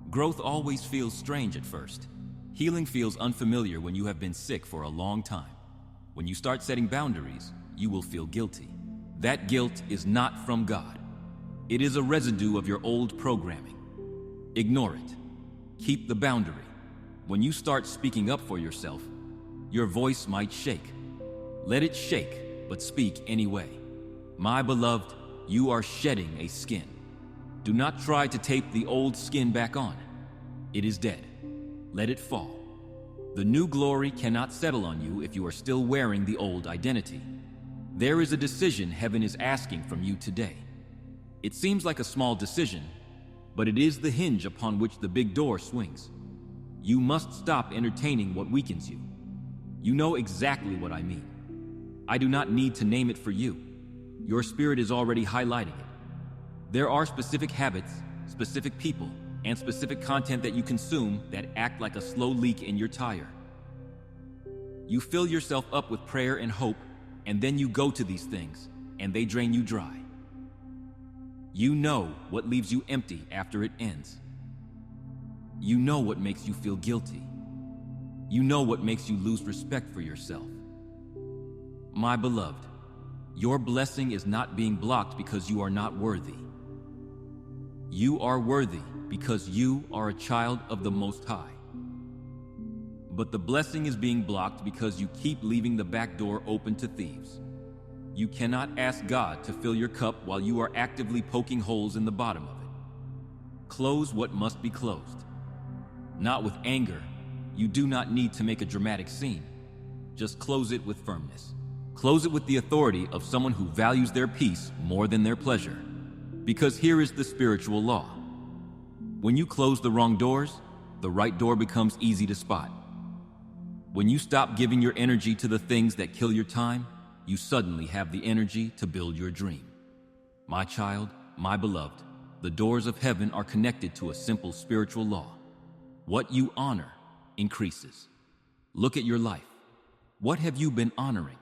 Growth always feels strange at first. Healing feels unfamiliar when you have been sick for a long time. When you start setting boundaries, you will feel guilty. That guilt is not from God. It is a residue of your old programming. Ignore it. Keep the boundary. When you start speaking up for yourself, your voice might shake. Let it shake, but speak anyway. My beloved, you are shedding a skin. Do not try to tape the old skin back on. It is dead. Let it fall. The new glory cannot settle on you if you are still wearing the old identity. There is a decision heaven is asking from you today. It seems like a small decision, but it is the hinge upon which the big door swings. You must stop entertaining what weakens you. You know exactly what I mean. I do not need to name it for you. Your spirit is already highlighting it. There are specific habits, specific people, and specific content that you consume that act like a slow leak in your tire. You fill yourself up with prayer and hope, and then you go to these things, and they drain you dry. You know what leaves you empty after it ends. You know what makes you feel guilty. You know what makes you lose respect for yourself. My beloved, your blessing is not being blocked because you are not worthy. You are worthy because you are a child of the Most High. But the blessing is being blocked because you keep leaving the back door open to thieves. You cannot ask God to fill your cup while you are actively poking holes in the bottom of it. Close what must be closed. Not with anger. You do not need to make a dramatic scene. Just close it with firmness. Close it with the authority of someone who values their peace more than their pleasure. Because here is the spiritual law. When you close the wrong doors, the right door becomes easy to spot. When you stop giving your energy to the things that kill your time, you suddenly have the energy to build your dream. My child, my beloved, the doors of heaven are connected to a simple spiritual law. What you honor increases. Look at your life. What have you been honoring?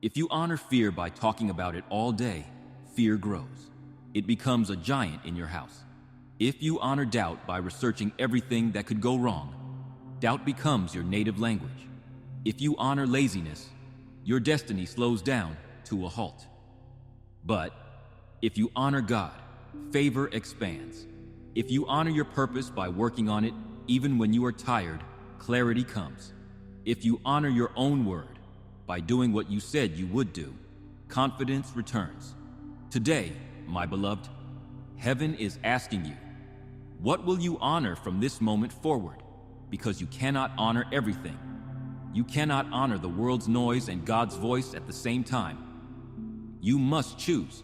If you honor fear by talking about it all day, fear grows. It becomes a giant in your house. If you honor doubt by researching everything that could go wrong, doubt becomes your native language. If you honor laziness, your destiny slows down to a halt. But if you honor God, favor expands. If you honor your purpose by working on it, even when you are tired, clarity comes. If you honor your own word by doing what you said you would do, confidence returns. Today, my beloved, heaven is asking you, what will you honor from this moment forward? Because you cannot honor everything. You cannot honor the world's noise and God's voice at the same time. You must choose.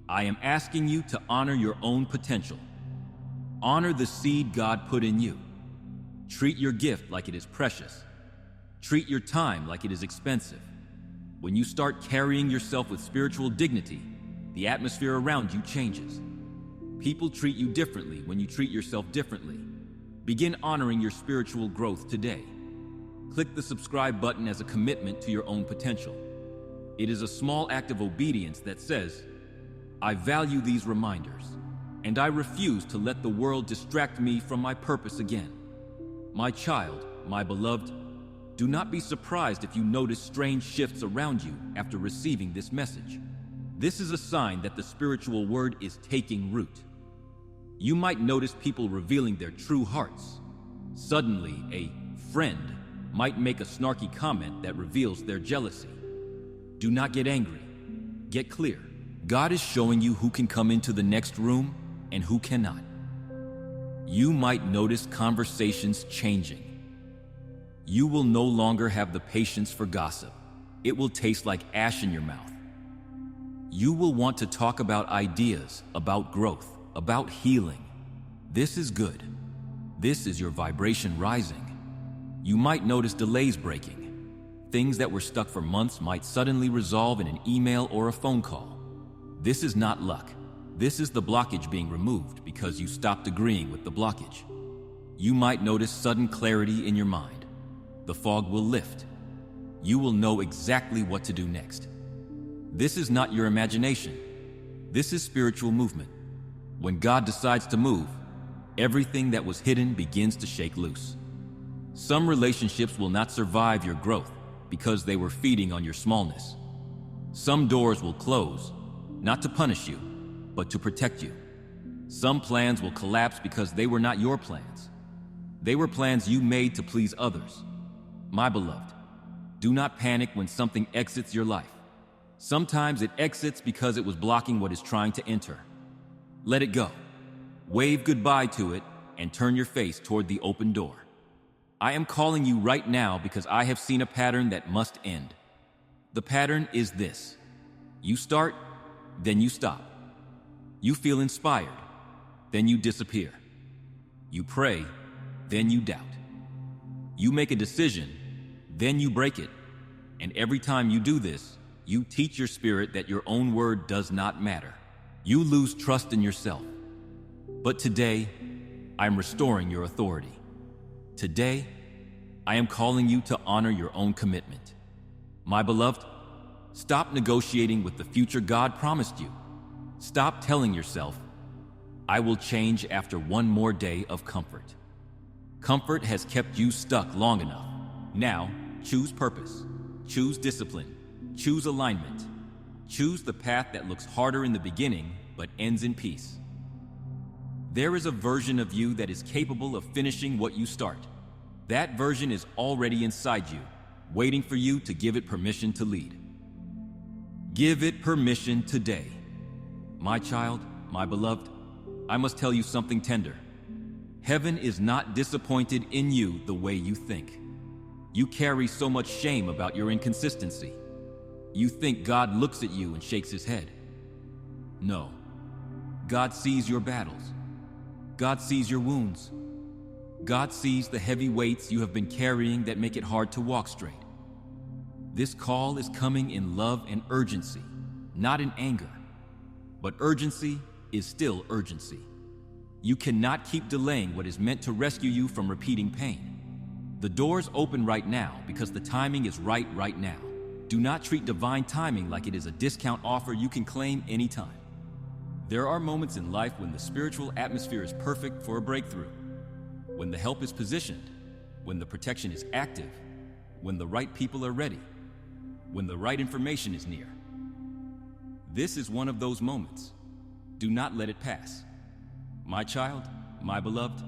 I am asking you to honor your own potential. Honor the seed God put in you. Treat your gift like it is precious. Treat your time like it is expensive. When you start carrying yourself with spiritual dignity, the atmosphere around you changes. People treat you differently when you treat yourself differently. Begin honoring your spiritual growth today. Click the subscribe button as a commitment to your own potential. It is a small act of obedience that says, I value these reminders, and I refuse to let the world distract me from my purpose again. My child, my beloved, do not be surprised if you notice strange shifts around you after receiving this message. This is a sign that the spiritual word is taking root. You might notice people revealing their true hearts. Suddenly, a friend might make a snarky comment that reveals their jealousy. Do not get angry. Get clear. God is showing you who can come into the next room and who cannot. You might notice conversations changing. You will no longer have the patience for gossip. It will taste like ash in your mouth. You will want to talk about ideas, about growth, about healing. This is good. This is your vibration rising. You might notice delays breaking. Things that were stuck for months might suddenly resolve in an email or a phone call. This is not luck. This is the blockage being removed because you stopped agreeing with the blockage. You might notice sudden clarity in your mind. The fog will lift. You will know exactly what to do next. This is not your imagination. This is spiritual movement. When God decides to move, everything that was hidden begins to shake loose. Some relationships will not survive your growth because they were feeding on your smallness. Some doors will close, not to punish you, but to protect you. Some plans will collapse because they were not your plans. They were plans you made to please others. My beloved, do not panic when something exits your life. Sometimes it exits because it was blocking what is trying to enter. Let it go. Wave goodbye to it and turn your face toward the open door. I am calling you right now because I have seen a pattern that must end. The pattern is this. You start, then you stop. You feel inspired, then you disappear. You pray, then you doubt. You make a decision, then you break it. And every time you do this, you teach your spirit that your own word does not matter. You lose trust in yourself. But today, I'm restoring your authority. Today, I am calling you to honor your own commitment. My beloved, stop negotiating with the future God promised you. Stop telling yourself, I will change after one more day of comfort. Comfort has kept you stuck long enough. Now, choose purpose, choose discipline, choose alignment. Choose the path that looks harder in the beginning, but ends in peace. There is a version of you that is capable of finishing what you start. That version is already inside you, waiting for you to give it permission to lead. Give it permission today. My child, my beloved, I must tell you something tender. Heaven is not disappointed in you the way you think. You carry so much shame about your inconsistency. You think God looks at you and shakes his head. No. God sees your battles. God sees your wounds. God sees the heavy weights you have been carrying that make it hard to walk straight. This call is coming in love and urgency, not in anger. But urgency is still urgency. You cannot keep delaying what is meant to rescue you from repeating pain. The doors open right now because the timing is right now. Do not treat divine timing like it is a discount offer you can claim anytime. There are moments in life when the spiritual atmosphere is perfect for a breakthrough. When the help is positioned, when the protection is active, when the right people are ready, when the right information is near. This is one of those moments. Do not let it pass. My child, my beloved,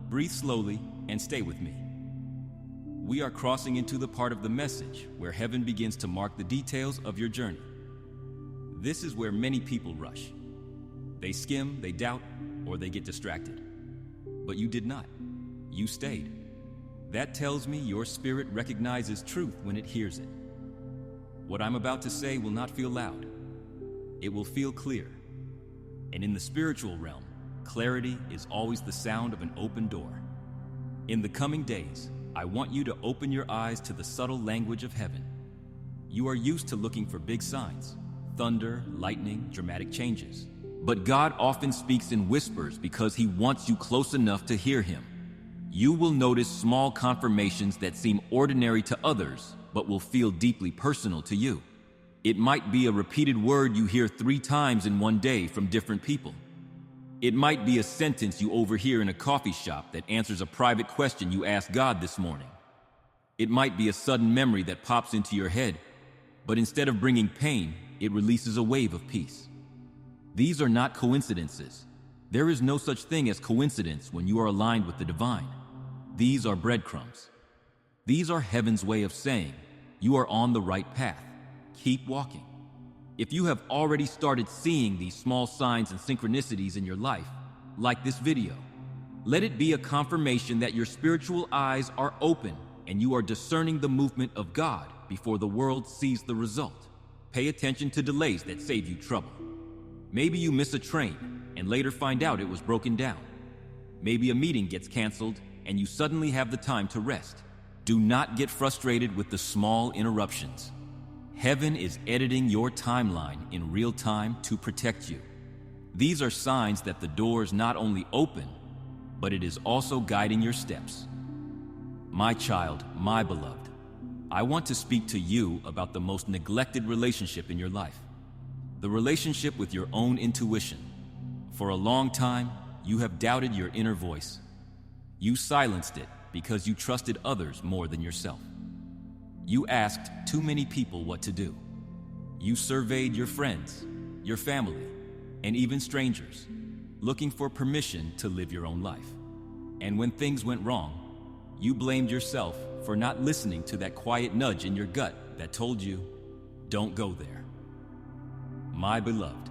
breathe slowly and stay with me. We are crossing into the part of the message where heaven begins to mark the details of your journey. This is where many people rush. They skim, they doubt, or they get distracted. But you did not. You stayed. That tells me your spirit recognizes truth when it hears it. What I'm about to say will not feel loud. It will feel clear. And in the spiritual realm, clarity is always the sound of an open door. In the coming days, I want you to open your eyes to the subtle language of heaven. You are used to looking for big signs, thunder, lightning, dramatic changes. But God often speaks in whispers because he wants you close enough to hear him. You will notice small confirmations that seem ordinary to others, but will feel deeply personal to you. It might be a repeated word you hear 3 times in one day from different people. It might be a sentence you overhear in a coffee shop that answers a private question you asked God this morning. It might be a sudden memory that pops into your head, but instead of bringing pain, it releases a wave of peace. These are not coincidences. There is no such thing as coincidence when you are aligned with the divine. These are breadcrumbs. These are heaven's way of saying, you are on the right path. Keep walking. If you have already started seeing these small signs and synchronicities in your life, like this video. Let it be a confirmation that your spiritual eyes are open and you are discerning the movement of God before the world sees the result. Pay attention to delays that save you trouble. Maybe you miss a train and later find out it was broken down. Maybe a meeting gets canceled and you suddenly have the time to rest. Do not get frustrated with the small interruptions. Heaven is editing your timeline in real time to protect you. These are signs that the door is not only open, but it is also guiding your steps. My child, my beloved, I want to speak to you about the most neglected relationship in your life, the relationship with your own intuition. For a long time, you have doubted your inner voice. You silenced it because you trusted others more than yourself. You asked too many people what to do. You surveyed your friends, your family, and even strangers, looking for permission to live your own life. And when things went wrong, you blamed yourself for not listening to that quiet nudge in your gut that told you, don't go there. My beloved,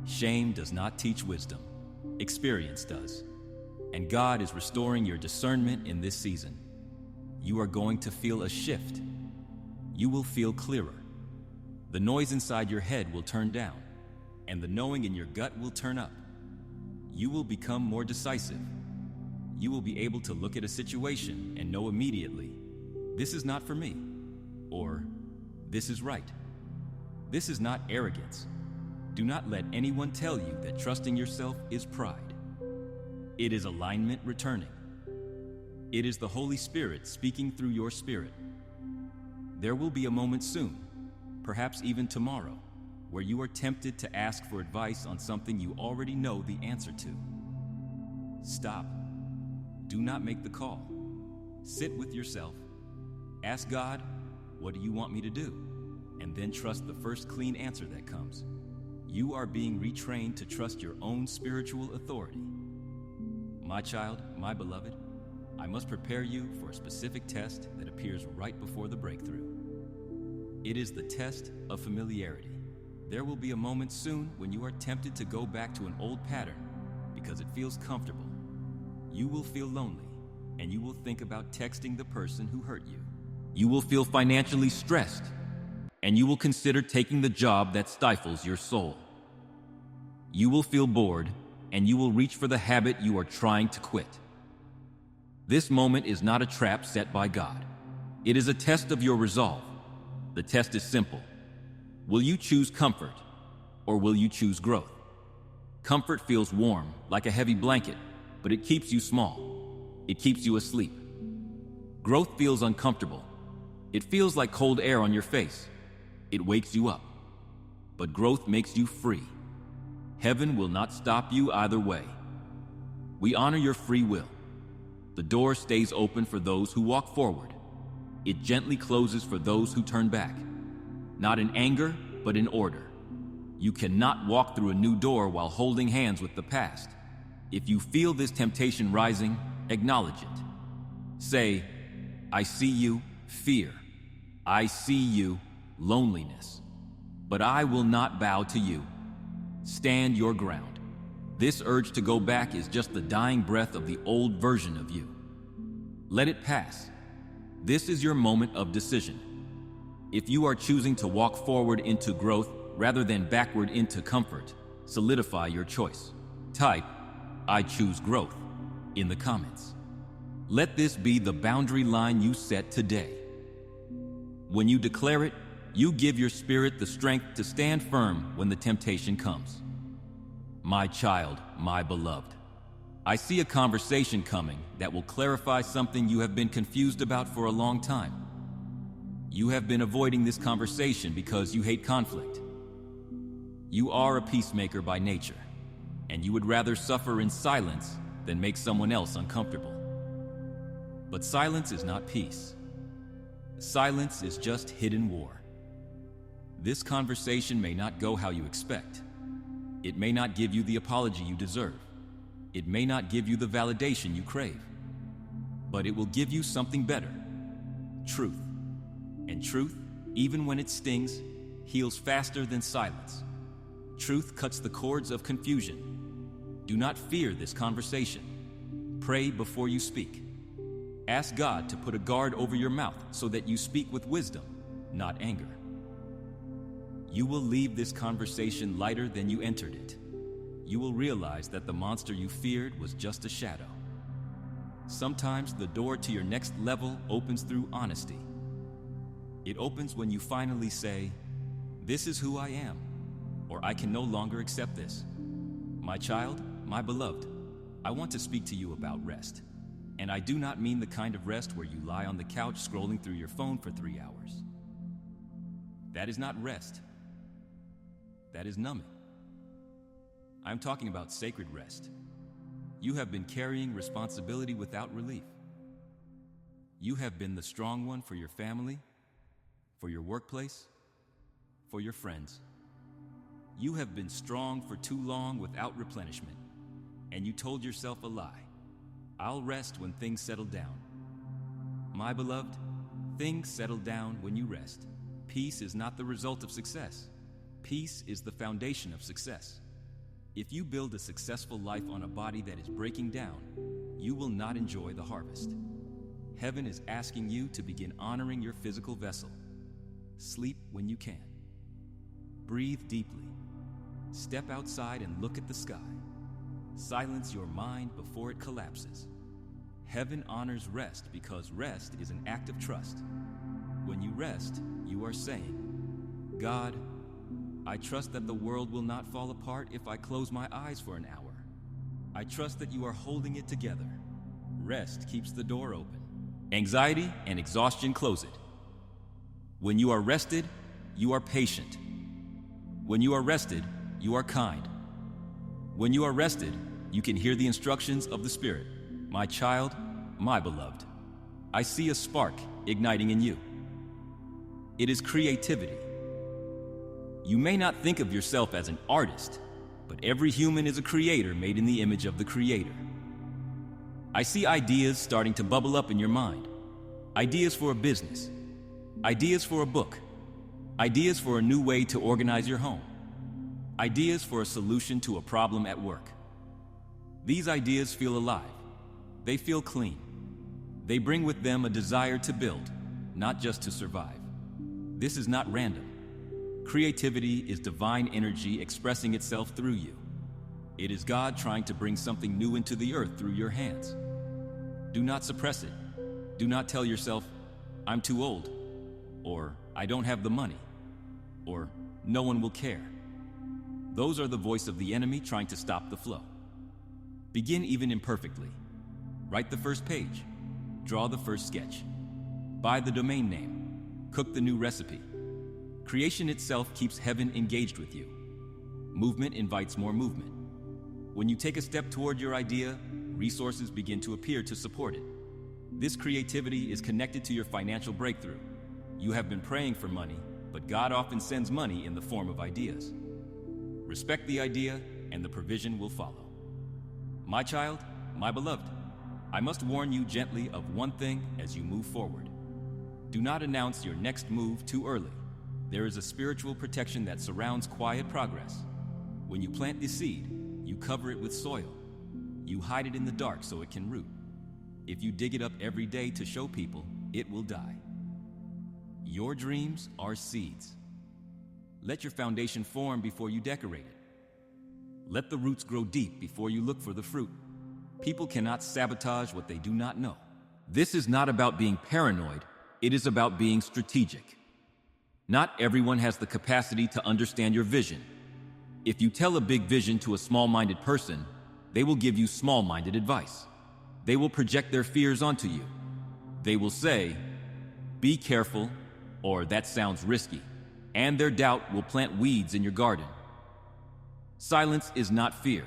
shame does not teach wisdom. Experience does. And God is restoring your discernment in this season. You are going to feel a shift. You will feel clearer. The noise inside your head will turn down, and the knowing in your gut will turn up. You will become more decisive. You will be able to look at a situation and know immediately, this is not for me, or this is right. This is not arrogance. Do not let anyone tell you that trusting yourself is pride. It is alignment returning. It is the Holy Spirit speaking through your spirit. There will be a moment soon, perhaps even tomorrow, where you are tempted to ask for advice on something you already know the answer to. Stop. Do not make the call. Sit with yourself. Ask God, what do you want me to do? And then trust the first clean answer that comes. You are being retrained to trust your own spiritual authority. My child, my beloved, I must prepare you for a specific test that appears right before the breakthrough. It is the test of familiarity. There will be a moment soon when you are tempted to go back to an old pattern because it feels comfortable. You will feel lonely, and you will think about texting the person who hurt you. You will feel financially stressed, and you will consider taking the job that stifles your soul. You will feel bored, and you will reach for the habit you are trying to quit. This moment is not a trap set by God. It is a test of your resolve. The test is simple. Will you choose comfort, or will you choose growth? Comfort feels warm, like a heavy blanket, but it keeps you small. It keeps you asleep. Growth feels uncomfortable. It feels like cold air on your face. It wakes you up. But growth makes you free. Heaven will not stop you either way. We honor your free will. The door stays open for those who walk forward. It gently closes for those who turn back. Not in anger, but in order. You cannot walk through a new door while holding hands with the past. If you feel this temptation rising, acknowledge it. Say, I see you, fear. I see you, loneliness. But I will not bow to you. Stand your ground. This urge to go back is just the dying breath of the old version of you. Let it pass. This is your moment of decision. If you are choosing to walk forward into growth rather than backward into comfort, solidify your choice. Type, I choose growth, in the comments. Let this be the boundary line you set today. When you declare it, you give your spirit the strength to stand firm when the temptation comes. My child, my beloved, I see a conversation coming that will clarify something you have been confused about for a long time. You have been avoiding this conversation because you hate conflict. You are a peacemaker by nature, and you would rather suffer in silence than make someone else uncomfortable. But silence is not peace. Silence is just hidden war. This conversation may not go how you expect. It may not give you the apology you deserve. It may not give you the validation you crave. But it will give you something better: truth. And truth, even when it stings, heals faster than silence. Truth cuts the cords of confusion. Do not fear this conversation. Pray before you speak. Ask God to put a guard over your mouth so that you speak with wisdom, not anger. You will leave this conversation lighter than you entered it. You will realize that the monster you feared was just a shadow. Sometimes the door to your next level opens through honesty. It opens when you finally say, "This is who I am," or "I can no longer accept this." My child, my beloved, I want to speak to you about rest. And I do not mean the kind of rest where you lie on the couch scrolling through your phone for 3 hours. That is not rest. That is numbing. I'm talking about sacred rest. You have been carrying responsibility without relief. You have been the strong one for your family, for your workplace, for your friends. You have been strong for too long without replenishment, and you told yourself a lie. I'll rest when things settle down. My beloved, things settle down when you rest. Peace is not the result of success. Peace is the foundation of success. If you build a successful life on a body that is breaking down, you will not enjoy the harvest. Heaven is asking you to begin honoring your physical vessel. Sleep when you can. Breathe deeply. Step outside and look at the sky. Silence your mind before it collapses. Heaven honors rest because rest is an act of trust. When you rest, you are saying, "God, I trust that the world will not fall apart if I close my eyes for an hour. I trust that you are holding it together." Rest keeps the door open. Anxiety and exhaustion close it. When you are rested, you are patient. When you are rested, you are kind. When you are rested, you can hear the instructions of the Spirit. My child, my beloved, I see a spark igniting in you. It is creativity. You may not think of yourself as an artist, but every human is a creator made in the image of the Creator. I see ideas starting to bubble up in your mind. Ideas for a business. Ideas for a book. Ideas for a new way to organize your home. Ideas for a solution to a problem at work. These ideas feel alive. They feel clean. They bring with them a desire to build, not just to survive. This is not random. Creativity is divine energy expressing itself through you. It is God trying to bring something new into the earth through your hands. Do not suppress it. Do not tell yourself, "I'm too old," or "I don't have the money," or "No one will care." Those are the voice of the enemy trying to stop the flow. Begin even imperfectly. Write the first page. Draw the first sketch. Buy the domain name. Cook the new recipe. Creation itself keeps heaven engaged with you. Movement invites more movement. When you take a step toward your idea, resources begin to appear to support it. This creativity is connected to your financial breakthrough. You have been praying for money, but God often sends money in the form of ideas. Respect the idea, and the provision will follow. My child, my beloved, I must warn you gently of one thing as you move forward. Do not announce your next move too early. There is a spiritual protection that surrounds quiet progress. When you plant the seed, you cover it with soil. You hide it in the dark so it can root. If you dig it up every day to show people, it will die. Your dreams are seeds. Let your foundation form before you decorate it. Let the roots grow deep before you look for the fruit. People cannot sabotage what they do not know. This is not about being paranoid. It is about being strategic. Not everyone has the capacity to understand your vision. If you tell a big vision to a small-minded person, they will give you small-minded advice. They will project their fears onto you. They will say, "Be careful," or "That sounds risky," and their doubt will plant weeds in your garden. Silence is not fear.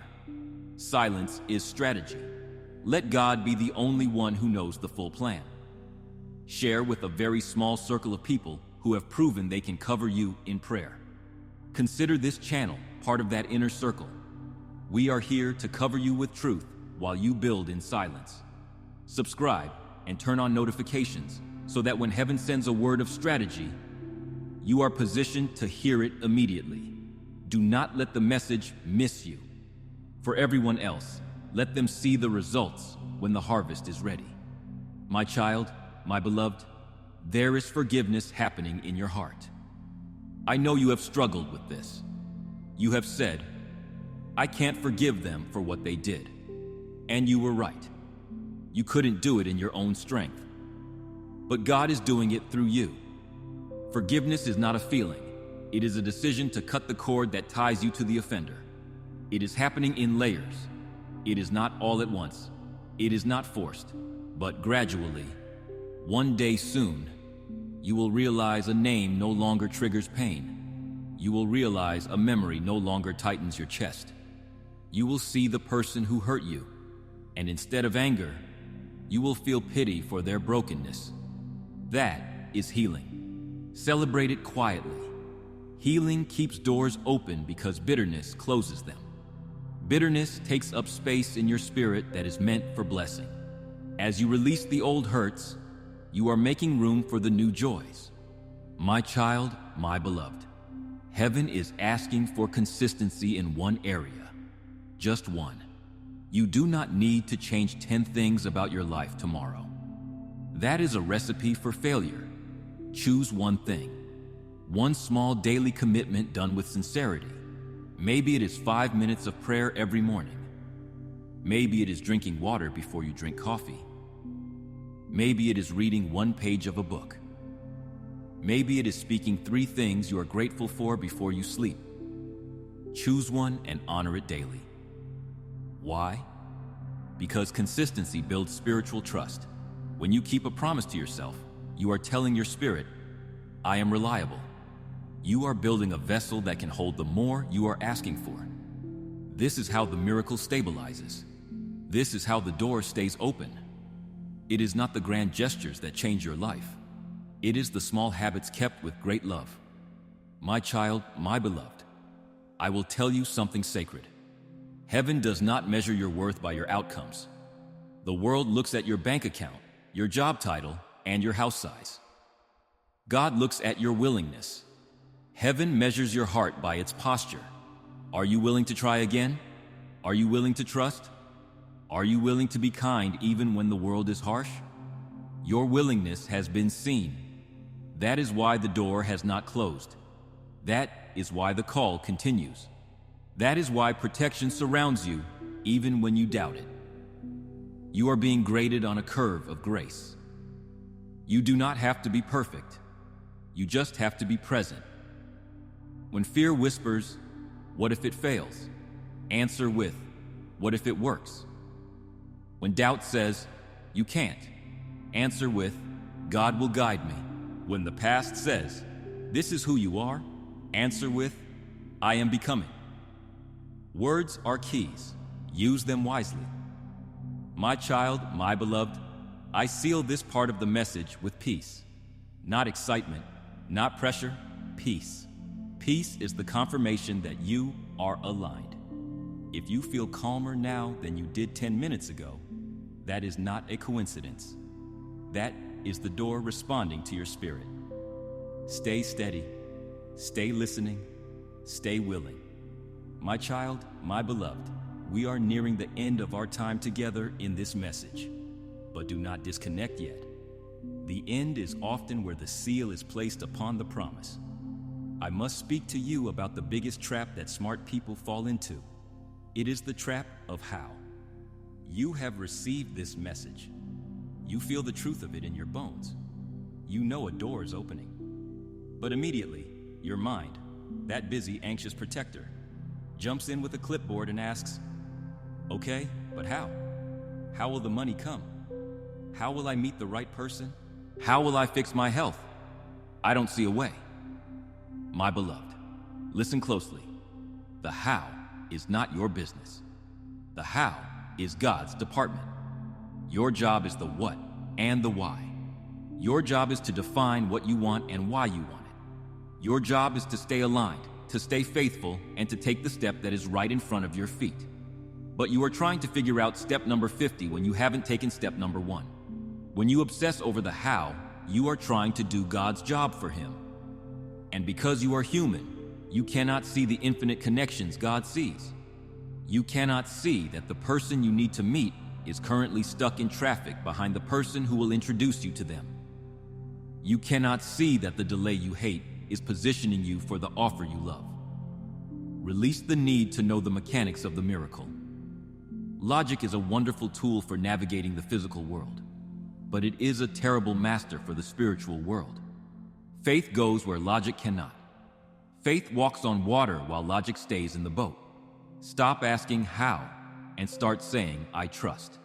Silence is strategy. Let God be the only one who knows the full plan. Share with a very small circle of people who have proven they can cover you in prayer. Consider this channel part of that inner circle. We are here to cover you with truth while you build in silence. Subscribe and turn on notifications so that when heaven sends a word of strategy, you are positioned to hear it immediately. Do not let the message miss you. For everyone else, Let them see the results when the harvest is ready. My child, my beloved, there is forgiveness happening in your heart. I know you have struggled with this. You have said, I can't forgive them for what they did. And you were right. You couldn't do it in your own strength. But God is doing it through you. Forgiveness is not a feeling. It is a decision to cut the cord that ties you to the offender. It is happening in layers. It is not all at once. It is not forced, but gradually. One day soon, you will realize a name no longer triggers pain. You will realize a memory no longer tightens your chest. You will see the person who hurt you, and instead of anger, you will feel pity for their brokenness. That is healing. Celebrate it quietly. Healing keeps doors open because bitterness closes them. Bitterness takes up space in your spirit that is meant for blessing. As you release the old hurts, you are making room for the new joys. My child, my beloved, heaven is asking for consistency in one area. Just one. You do not need to change 10 things about your life tomorrow. That is a recipe for failure. Choose one thing. One small daily commitment done with sincerity. Maybe it is 5 minutes of prayer every morning. Maybe it is drinking water before you drink coffee. Maybe it is reading one page of a book. Maybe it is speaking 3 things you are grateful for before you sleep. Choose one and honor it daily. Why? Because consistency builds spiritual trust. When you keep a promise to yourself, you are telling your spirit, I am reliable. You are building a vessel that can hold the more you are asking for. This is how the miracle stabilizes. This is how the door stays open. It is not the grand gestures that change your life. It is the small habits kept with great love. My child, my beloved, I will tell you something sacred. Heaven does not measure your worth by your outcomes. The world looks at your bank account, your job title, and your house size. God looks at your willingness. Heaven measures your heart by its posture. Are you willing to try again? Are you willing to trust? Are you willing to be kind even when the world is harsh? Your willingness has been seen. That is why the door has not closed. That is why the call continues. That is why protection surrounds you even when you doubt it. You are being graded on a curve of grace. You do not have to be perfect. You just have to be present. When fear whispers, what if it fails? Answer with, what if it works? When doubt says, you can't, answer with, God will guide me. When the past says, this is who you are, answer with, I am becoming. Words are keys. Use them wisely. My child, my beloved, I seal this part of the message with peace. Not excitement, not pressure, peace. Peace is the confirmation that you are aligned. If you feel calmer now than you did 10 minutes ago, that is not a coincidence. That is the door responding to your spirit. Stay steady, stay listening, stay willing. My child, my beloved, we are nearing the end of our time together in this message, but do not disconnect yet. The end is often where the seal is placed upon the promise. I must speak to you about the biggest trap that smart people fall into. It is the trap of how. You have received this message. You feel the truth of it in your bones. You know a door is opening. But immediately, your mind, that busy, anxious protector, jumps in with a clipboard and asks, okay, but how? How will the money come? How will I meet the right person? How will I fix my health? I don't see a way. My beloved, listen closely. The how is not your business. The how is God's department. Your job is the what and the why. Your job is to define what you want and why you want it. Your job is to stay aligned, to stay faithful, and to take the step that is right in front of your feet. But you are trying to figure out step number 50 when you haven't taken step number 1. When you obsess over the how, you are trying to do God's job for Him. And because you are human, you cannot see the infinite connections God sees. You cannot see that the person you need to meet is currently stuck in traffic behind the person who will introduce you to them. You cannot see that the delay you hate is positioning you for the offer you love. Release the need to know the mechanics of the miracle. Logic is a wonderful tool for navigating the physical world, but it is a terrible master for the spiritual world. Faith goes where logic cannot. Faith walks on water while logic stays in the boat. Stop asking how and start saying, I trust.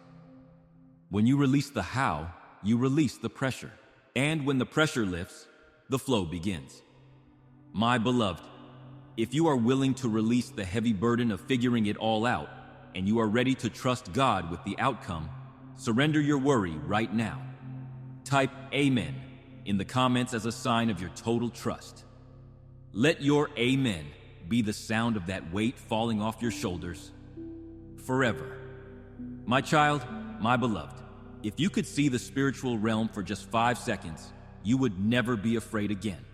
When you release the how, you release the pressure. And when the pressure lifts, the flow begins. My beloved, if you are willing to release the heavy burden of figuring it all out, and you are ready to trust God with the outcome, surrender your worry right now. Type Amen in the comments as a sign of your total trust. Let your Amen be the sound of that weight falling off your shoulders forever. My child, my beloved, if you could see the spiritual realm for just 5 seconds, you would never be afraid again.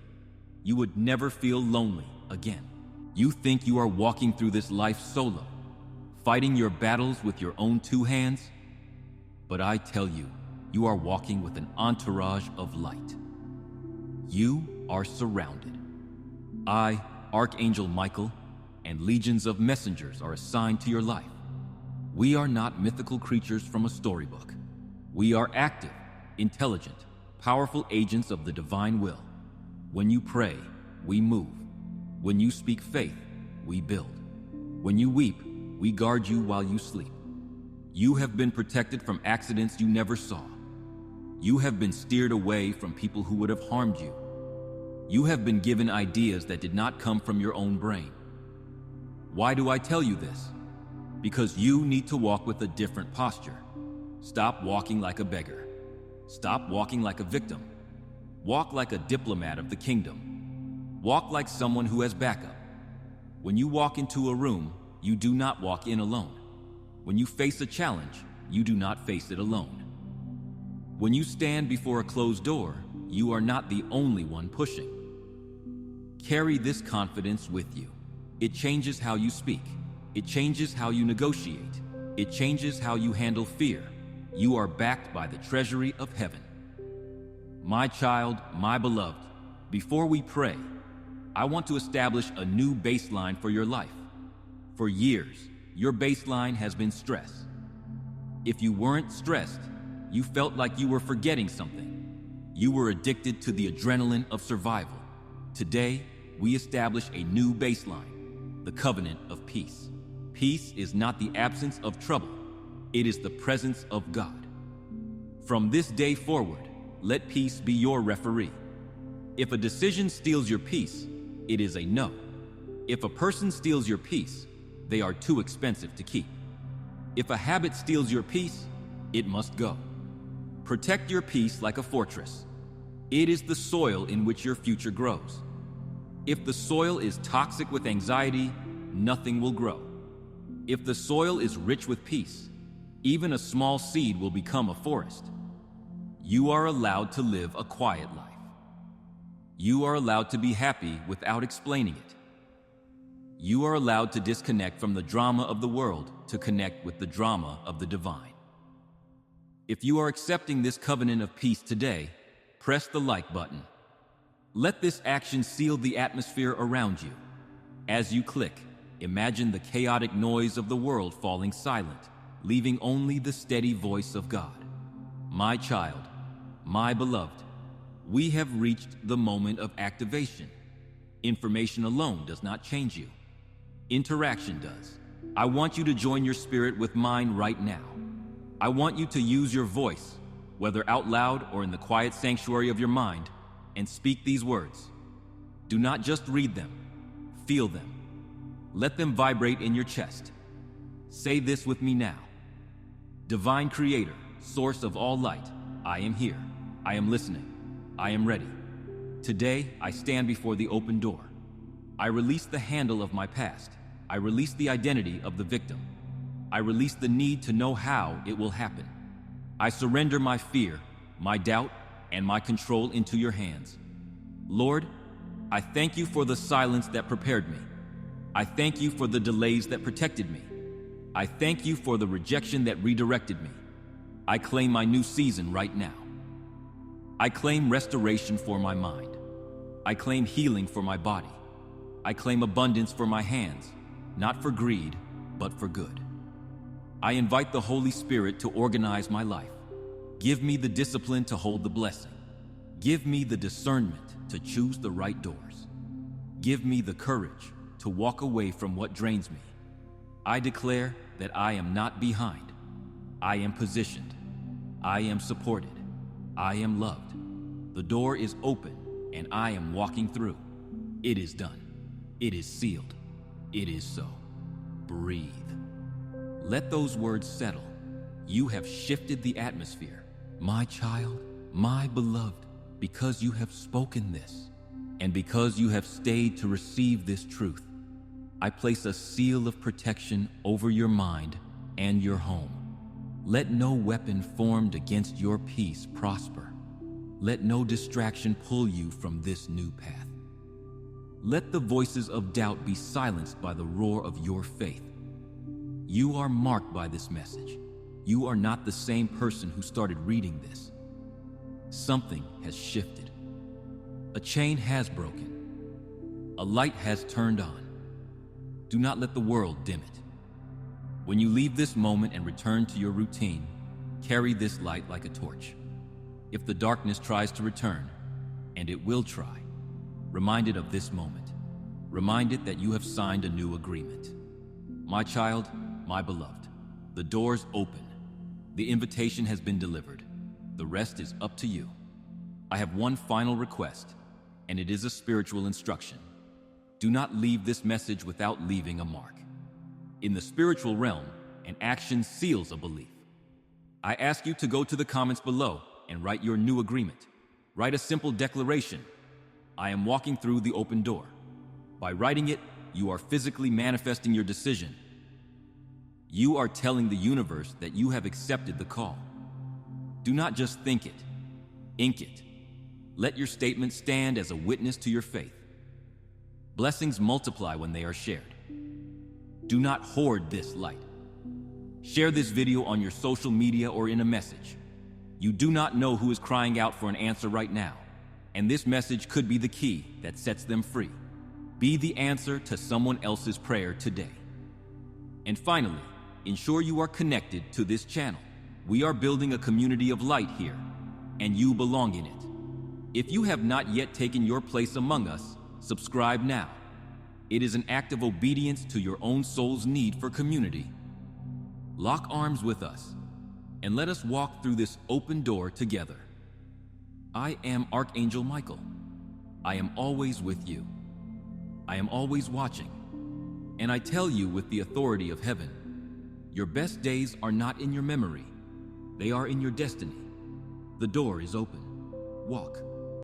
You would never feel lonely again. You think you are walking through this life solo, fighting your battles with your own 2 hands? But I tell you, you are walking with an entourage of light. You are surrounded. I, Archangel Michael, and legions of messengers are assigned to your life. We are not mythical creatures from a storybook. We are active, intelligent, powerful agents of the divine will. When you pray, we move. When you speak faith, we build. When you weep, we guard you while you sleep. You have been protected from accidents you never saw. You have been steered away from people who would have harmed you. You have been given ideas that did not come from your own brain. Why do I tell you this? Because you need to walk with a different posture. Stop walking like a beggar. Stop walking like a victim. Walk like a diplomat of the kingdom. Walk like someone who has backup. When you walk into a room, you do not walk in alone. When you face a challenge, you do not face it alone. When you stand before a closed door, you are not the only one pushing. Carry this confidence with you. It changes how you speak. It changes how you negotiate. It changes how you handle fear. You are backed by the treasury of heaven. My child, my beloved, before we pray, I want to establish a new baseline for your life. For years, your baseline has been stress. If you weren't stressed, you felt like you were forgetting something. You were addicted to the adrenaline of survival. Today, we establish a new baseline, the covenant of peace. Peace is not the absence of trouble. It is the presence of God. From this day forward, let peace be your referee. If a decision steals your peace, it is a no. If a person steals your peace, they are too expensive to keep. If a habit steals your peace, it must go. Protect your peace like a fortress. It is the soil in which your future grows. If the soil is toxic with anxiety, nothing will grow. If the soil is rich with peace, even a small seed will become a forest. You are allowed to live a quiet life. You are allowed to be happy without explaining it. You are allowed to disconnect from the drama of the world to connect with the drama of the divine. If you are accepting this covenant of peace today, press the like button. Let this action seal the atmosphere around you. As you click, imagine the chaotic noise of the world falling silent, leaving only the steady voice of God. My child, my beloved, we have reached the moment of activation. Information alone does not change you. Interaction does. I want you to join your spirit with mine right now. I want you to use your voice, whether out loud or in the quiet sanctuary of your mind, and speak these words. Do not just read them, feel them. Let them vibrate in your chest. Say this with me now. Divine Creator, source of all light, I am here. I am listening. I am ready. Today, I stand before the open door. I release the handle of my past. I release the identity of the victim. I release the need to know how it will happen. I surrender my fear, my doubt, and my control into your hands. Lord, I thank you for the silence that prepared me. I thank you for the delays that protected me. I thank you for the rejection that redirected me. I claim my new season right now. I claim restoration for my mind. I claim healing for my body. I claim abundance for my hands, not for greed, but for good. I invite the Holy Spirit to organize my life. Give me the discipline to hold the blessing. Give me the discernment to choose the right doors. Give me the courage to walk away from what drains me. I declare that I am not behind. I am positioned. I am supported. I am loved. The door is open and I am walking through. It is done. It is sealed. It is so. Breathe. Let those words settle. You have shifted the atmosphere. My child, my beloved, because you have spoken this, and because you have stayed to receive this truth, I place a seal of protection over your mind and your home. Let no weapon formed against your peace prosper. Let no distraction pull you from this new path. Let the voices of doubt be silenced by the roar of your faith. You are marked by this message. You are not the same person who started reading this. Something has shifted. A chain has broken. A light has turned on. Do not let the world dim it. When you leave this moment and return to your routine, carry this light like a torch. If the darkness tries to return, and it will try, remind it of this moment. Remind it that you have signed a new agreement. My child, my beloved, the door's open. The invitation has been delivered. The rest is up to you. I have one final request, and it is a spiritual instruction. Do not leave this message without leaving a mark. In the spiritual realm, an action seals a belief. I ask you to go to the comments below and write your new agreement. Write a simple declaration. I am walking through the open door. By writing it, you are physically manifesting your decision. You are telling the universe that you have accepted the call. Do not just think it, ink it. Let your statement stand as a witness to your faith. Blessings multiply when they are shared. Do not hoard this light. Share this video on your social media or in a message. You do not know who is crying out for an answer right now, and this message could be the key that sets them free. Be the answer to someone else's prayer today. And finally, ensure you are connected to this channel. We are building a community of light here, and you belong in it. If you have not yet taken your place among us, subscribe now. It is an act of obedience to your own soul's need for community. Lock arms with us, and let us walk through this open door together. I am Archangel Michael. I am always with you. I am always watching. And I tell you with the authority of heaven, your best days are not in your memory. They are in your destiny. The door is open. Walk.